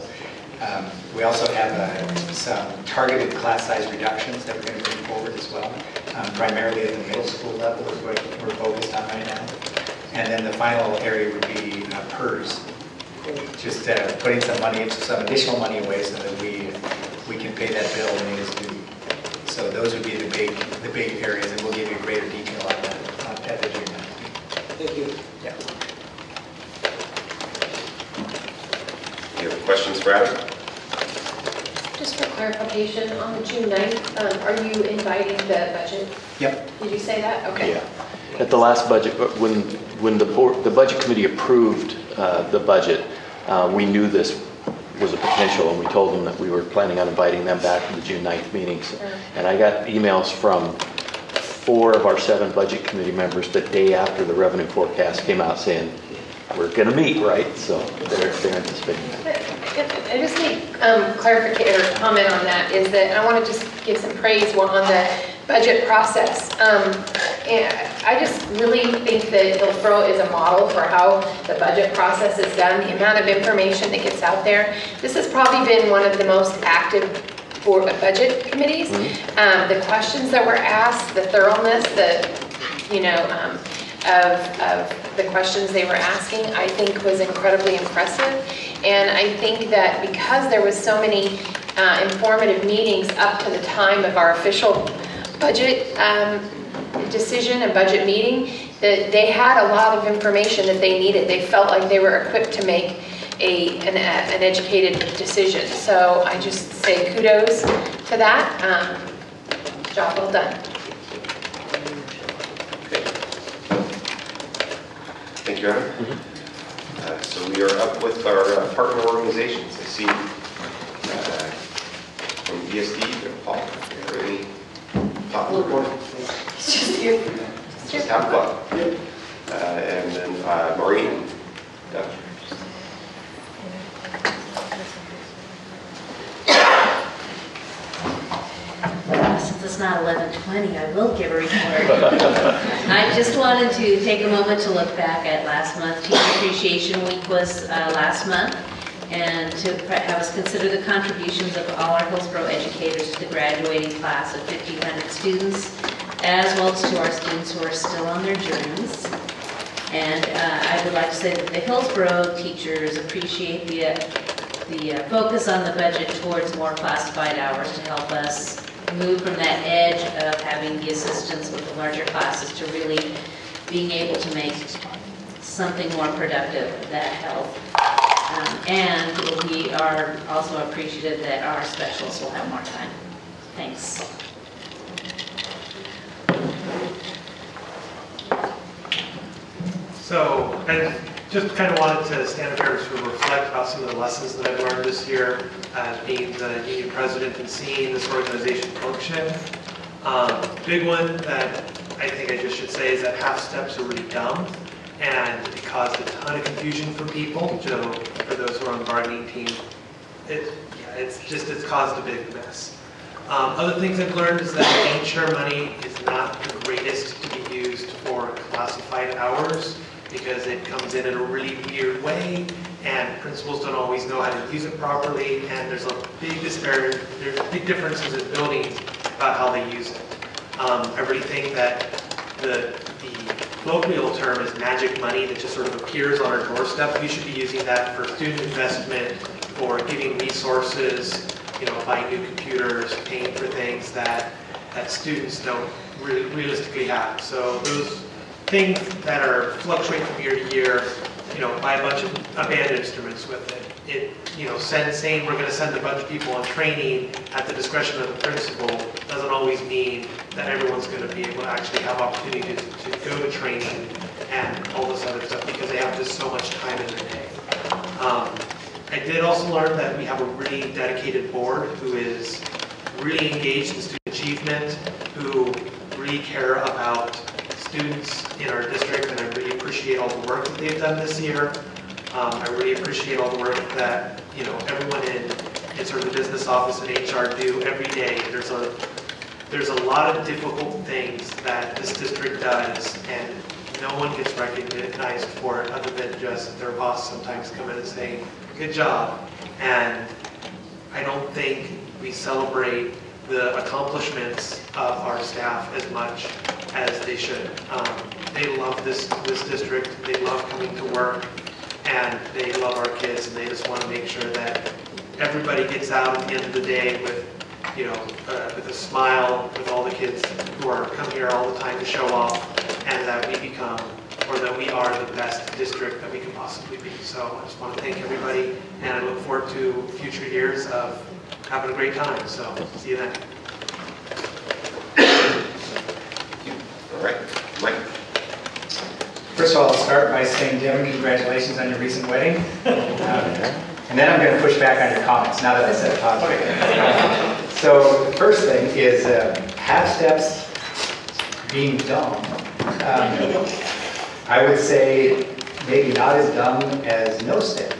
We also have some targeted class size reductions that we're going to bring forward as well. Primarily at the middle school level is what we're focused on right now. And then the final area would be PERS. Just putting some additional money away so that we can pay that bill when it is due. So those would be the big areas, and we'll give you greater detail on that at the June 9th.
Thank you.
Yeah.
Any other questions for Adam?
Just for clarification, on the June 9th, are you inviting the budget?
Yep.
Did you say that? Okay.
Yeah. At the last budget, when the budget committee approved the budget, we knew this was a potential, and we told them that we were planning on inviting them back to the June 9th meetings. Sure. And I got emails from 4 of our 7 budget committee members the day after the revenue forecast came out saying, we're going to meet, right? So they're anticipating that.
I just need clarification or comment on that, is that I want to just give some praise on the budget process. And I just really think that Hillsboro is a model for how the budget process is done, the amount of information that gets out there. This has probably been one of the most active board budget committees. Mm-hmm. The questions that were asked, the thoroughness, of the questions they were asking, I think was incredibly impressive. And I think that because there was so many informative meetings up to the time of our official budget decision and budget meeting, that they had a lot of information that they needed. They felt like they were equipped to make an educated decision. So I just say kudos to that. Job well done.
Thank you, Anna. So we are up with our partner organizations. I see from ESD, Paul. Are there any top report?
It's just you.
Just have fun. And then Maureen. Yeah.
Since it's not 11:20, I will give a report. I just wanted to take a moment to look back at last month. Teacher Appreciation Week was last month, and to have us consider the contributions of all our Hillsboro educators to the graduating class of 1,500 students, as well as to our students who are still on their journeys. And I would like to say that the Hillsboro teachers appreciate the focus on the budget towards more classified hours to help us move from that edge of having the assistants with the larger classes to really being able to make something more productive of that health. And we are also appreciative that our specialists will have more time. Thanks.
So I just kind of wanted to stand up here to reflect about some of the lessons that I've learned this year as being the union president and seeing this organization function. Big one that I think I just should say is that half steps are really dumb, and it caused a ton of confusion for people. So for those who are on the bargaining team, it's caused a big mess. Other things I've learned is that gain share money is not the greatest to be used for classified hours, because it comes in a really weird way, and principals don't always know how to use it properly, and there's a big disparity, there's big differences in buildings about how they use it. I really think that the colloquial term is magic money that just sort of appears on our doorstep. We should be using that for student investment, for giving resources, buying new computers, paying for things that students don't really realistically have. So those things that are fluctuate from year to year, buy a bunch of band instruments with it. Saying we're going to send a bunch of people on training at the discretion of the principal doesn't always mean that everyone's going to be able to actually have opportunity to go to training and all this other stuff, because they have just so much time in their day. I did also learn that we have a really dedicated board who is really engaged in student achievement, who really care about students in our district, and I really appreciate all the work that they've done this year. I really appreciate all the work that everyone in sort of the business office and HR do every day. There's a lot of difficult things that this district does, and no one gets recognized for it other than just their boss sometimes come in and say, "Good job." And I don't think we celebrate the accomplishments of our staff as much as they should. They love this district, they love coming to work, and they love our kids, and they just want to make sure that everybody gets out at the end of the day with a smile, with all the kids who are come here all the time to show off, and that we are the best district that we can possibly be. So I just want to thank everybody, and I look forward to future years of having a great time. So see you then.
All right, Mike.
First of all, I'll start by saying, Devin, congratulations on your recent wedding. And then I'm going to push back on your comments, now that I said positive. So the first thing is half steps being dumb. I would say maybe not as dumb as no step.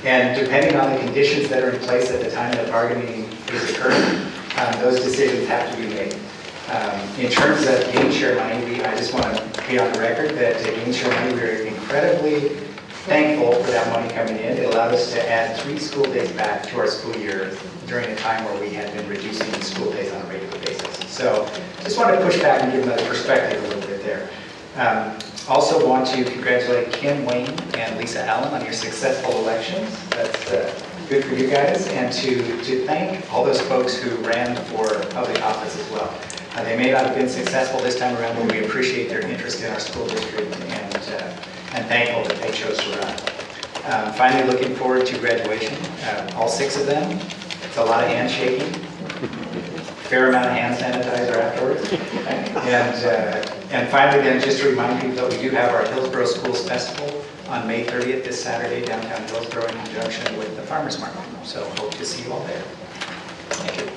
And depending on the conditions that are in place at the time that bargaining is occurring, those decisions have to be made. In terms of gain share money, I just want to be on the record that gain share money, we're incredibly thankful for that money coming in. It allowed us to add 3 school days back to our school year during a time where we had been reducing school days on a regular basis. So just wanted to push back and give another perspective a little bit there. Also want to congratulate Kim Wayne and Lisa Allen on your successful elections. That's good for you guys. And to thank all those folks who ran for public office as well. They may not have been successful this time around, but we appreciate their interest in our school district and thankful that they chose to run. Finally, looking forward to graduation. All 6 of them. It's a lot of handshaking. Fair amount of hand sanitizer afterwards. And finally then, just to remind people that we do have our Hillsboro Schools Festival on May 30th, this Saturday, downtown Hillsboro in conjunction with the Farmers Market. So hope to see you all there. Thank you.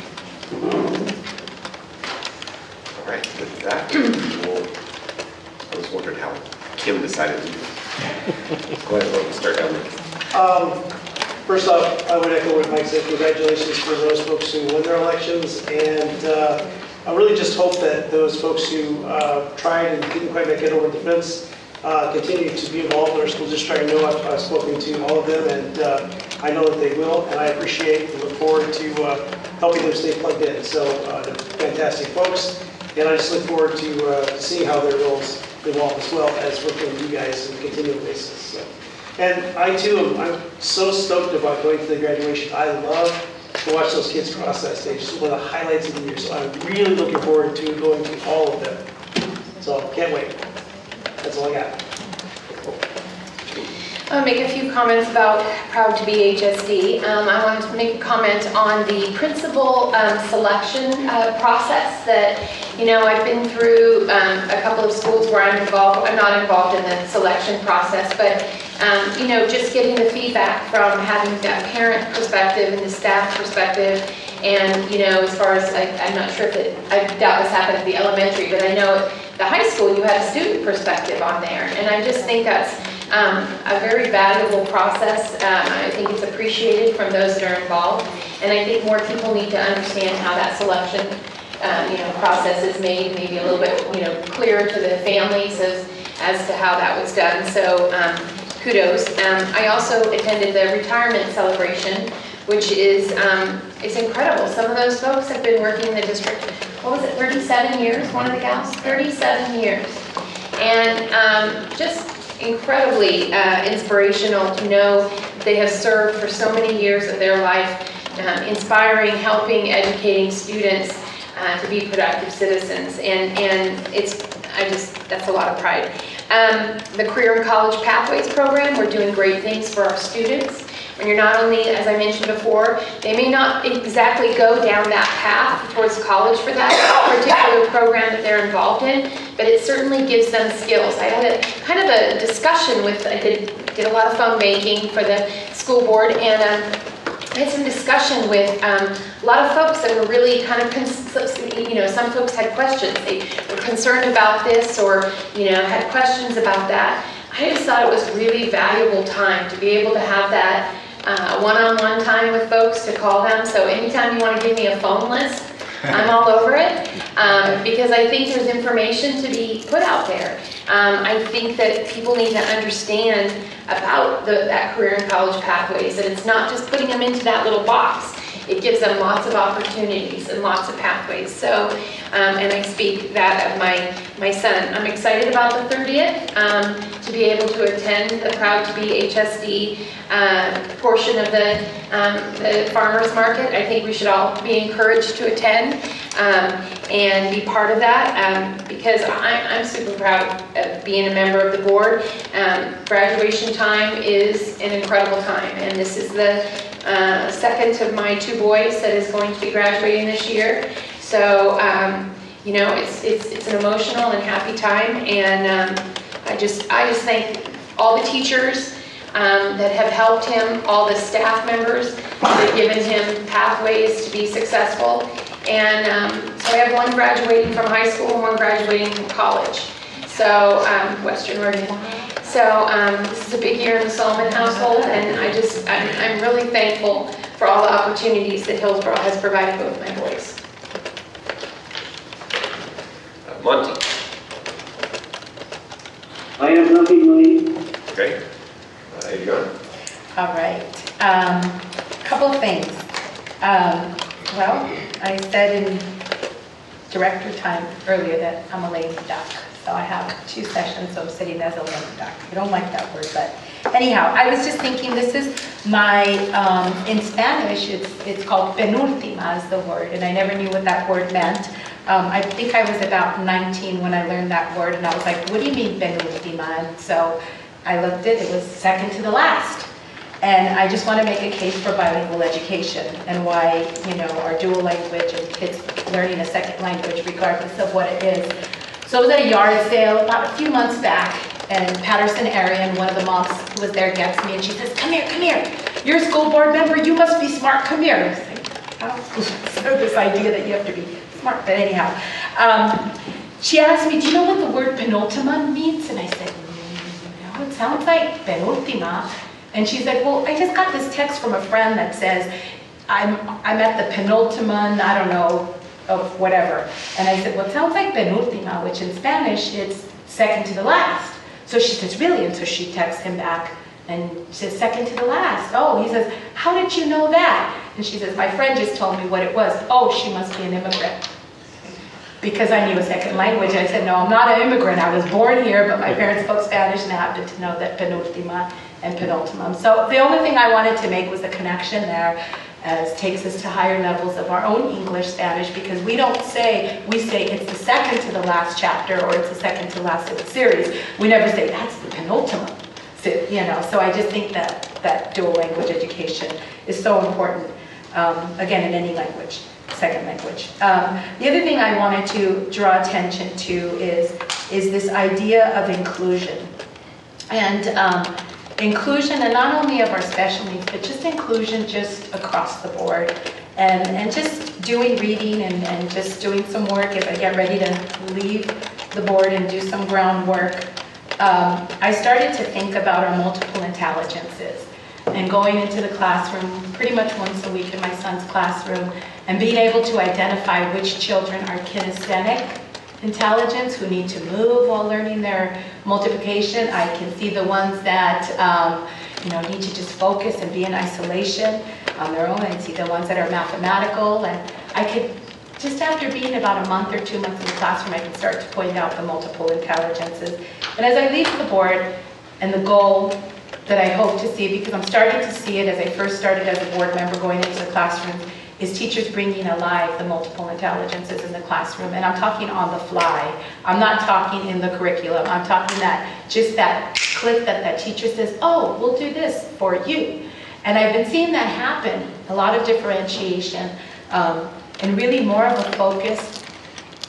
All right, with that, I was wondering how Kim decided to do this. Go ahead, we'll start down there.
First off, I would echo what Mike said. Congratulations for those folks who won their elections, and I really just hope that those folks who tried and didn't quite make it over the fence continue to be involved in our school district. I know I've spoken to all of them, and I know that they will, and I appreciate and look forward to helping them stay plugged in. So they're fantastic folks, and I just look forward to seeing how their roles evolve as well as working with you guys on a continual basis. So. And I too, I'm so stoked about going to the graduation. I love to watch those kids cross that stage. It's one of the highlights of the year. So I'm really looking forward to going to all of them. So can't wait. That's all I got.
I'll make a few comments about Proud to be HSD. I wanted to make a comment on the principal selection process that, I've been through a couple of schools where I'm not involved in the selection process, but, just getting the feedback from having that parent perspective and the staff perspective. And, as far as, I'm not sure if I doubt this happened at the elementary, but I know at the high school you had a student perspective on there. And I just think that's a very valuable process. I think it's appreciated from those that are involved. And I think more people need to understand how that selection, process is made, maybe a little bit, clearer to the families as to how that was done. So kudos. I also attended the retirement celebration, which is it's incredible. Some of those folks have been working in the district, 37 years, one of the gals? 37 years. And just incredibly inspirational to know they have served for so many years of their life, inspiring, helping, educating students to be productive citizens. And that's a lot of pride. The Career and College Pathways program, we're doing great things for our students. When you're not only, as I mentioned before, they may not exactly go down that path towards college for that particular program that they're involved in, but it certainly gives them skills. I had a kind of a discussion with, I did a lot of phone banking for the school board, and I had some discussion with a lot of folks that were really kind of, some folks had questions. They were concerned about this or, had questions about that. I just thought it was really valuable time to be able to have that one-on-one time with folks to call them. So anytime you want to give me a phone list, I'm all over it because I think there's information to be put out there. I think that people need to understand about that career and college pathways, and it's not just putting them into that little box. It gives them lots of opportunities and lots of pathways. So, and I speak that of my son. I'm excited about the 30th to be able to attend the Proud to be HSD portion of the farmers market. I think we should all be encouraged to attend and be part of that because I'm super proud of being a member of the board. Graduation time is an incredible time, and this is the second of my 2 boys that is going to be graduating this year. So, it's an emotional and happy time, and I just thank all the teachers that have helped him, all the staff members that have given him pathways to be successful. And so I have one graduating from high school and one graduating from college. So, Western Oregon. So this is a big year in the Solomon household, and I'm really thankful for all the opportunities that Hillsboro has provided both my boys.
Monty.
I have nothing, Lee.
Okay. Adriana.
All right. Couple of things. Well, I said in director time earlier that I'm a lazy duck. So I have 2 sessions of sitting as a lame duck. I don't like that word, but Anyhow, I was just thinking, this is my, in Spanish, it's called penúltima is the word, and I never knew what that word meant. I think I was about 19 when I learned that word, and I was like, what do you mean penúltima? And so I looked it was second to the last. And I just want to make a case for bilingual education and why, our dual language and kids learning a second language regardless of what it is. So I was at a yard sale about a few months back, and Patterson area, and one of the moms who was there gets me and she says, come here. You're a school board member, you must be smart, come here. I was like, oh. So this idea that you have to be smart, but anyhow. She asked me, do you know what the word penultima means? And I said, no, it sounds like penultima. And she's like, well, I just got this text from a friend that says, I'm at the penultimate, I don't know, of whatever. And I said, well, it sounds like penultima, which in Spanish, it's second to the last. So she says, really? And so she texts him back and says, second to the last. Oh, he says, how did you know that? And she says, my friend just told me what it was. Oh, she must be an immigrant. Because I knew a second language. I said, no, I'm not an immigrant. I was born here, but my parents spoke Spanish and I happened to know that penultima and penultimum. So the only thing I wanted to make was the connection there, as takes us to higher levels of our own English, Spanish, because we say it's the second to the last chapter or it's the second to last of the series. We never say that's the penultimum. So I just think that dual language education is so important, again, in any language, second language. The other thing I wanted to draw attention to is this idea of inclusion. And inclusion, and not only of our special needs, but just inclusion just across the board. And just doing reading and just doing some work as I get ready to leave the board and do some groundwork. I started to think about our multiple intelligences and going into the classroom pretty much once a week in my son's classroom and being able to identify which children are kinesthetic intelligence, who need to move while learning their multiplication. I can see the ones that need to just focus and be in isolation on their own. I can see the ones that are mathematical, and I could, just after being about a month or 2 months in the classroom, I can start to point out the multiple intelligences. And as I leave the board, and the goal that I hope to see, because I'm starting to see it as I first started as a board member going into the classroom, is teachers bringing alive the multiple intelligences in the classroom. And I'm talking on the fly. I'm not talking in the curriculum. I'm talking just that click that teacher says, oh, we'll do this for you. And I've been seeing that happen, a lot of differentiation, and really more of a focus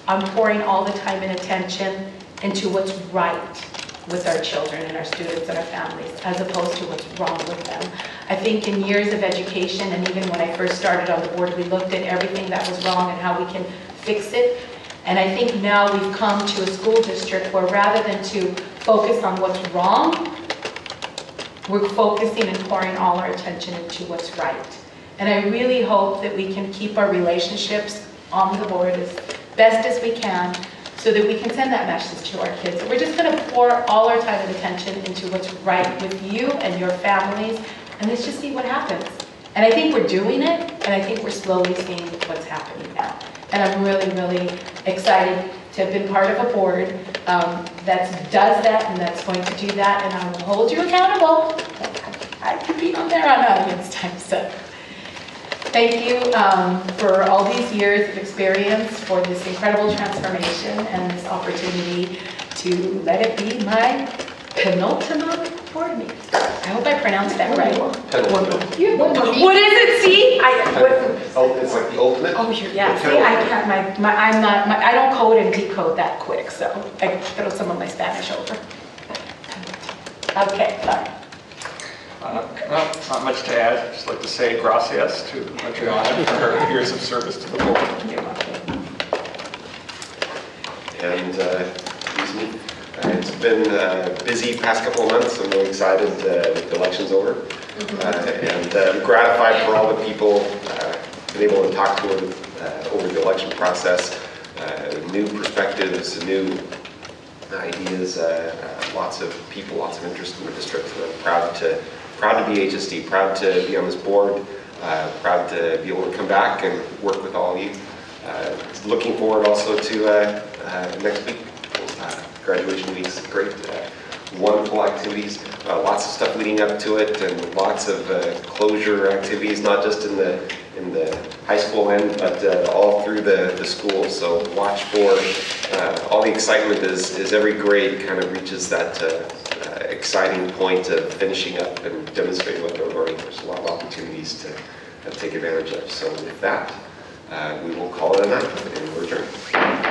on pouring all the time and attention into what's right with our children and our students and our families, as opposed to what's wrong with them. I think in years of education, and even when I first started on the board, we looked at everything that was wrong and how we can fix it. And I think now we've come to a school district where rather than to focus on what's wrong, we're focusing and pouring all our attention into what's right. And I really hope that we can keep our relationships on the board as best as we can, so that we can send that message to our kids. So we're just going to pour all our time and attention into what's right with you and your families, and let's just see what happens. And I think we're doing it, and I think we're slowly seeing what's happening now. And I'm really, really excited to have been part of a board that does that and that's going to do that, and I will hold you accountable. I can be on there on audience time, so. Thank you for all these years of experience, for this incredible transformation and this opportunity to let it be my penultimate board meeting. I hope I pronounced that right.
Penultimate.
What is it? See?
Oh, it's like the ultimate?
Oh, yeah. See, I can't. I don't code and decode that quick, so I throw some of my Spanish over. Okay, sorry.
Not much to add. I'd just like to say gracias to Adriana for her years of service to the board.
And it's been a busy past couple of months. I'm really excited that the election's over. And I'm gratified for all the people I've been able to talk to over the election process. New perspectives, new ideas, lots of people, lots of interest in the district. I'm proud to be HSD, proud to be on this board, proud to be able to come back and work with all of you. Looking forward also to next week. Graduation week's great. wonderful activities, lots of stuff leading up to it, and lots of closure activities, not just in the high school end, but all through the school. So watch for all the excitement as every grade kind of reaches that exciting point of finishing up and demonstrating what they're learning. There's a lot of opportunities to take advantage of. So with that, we will call it a night and we're adjourned.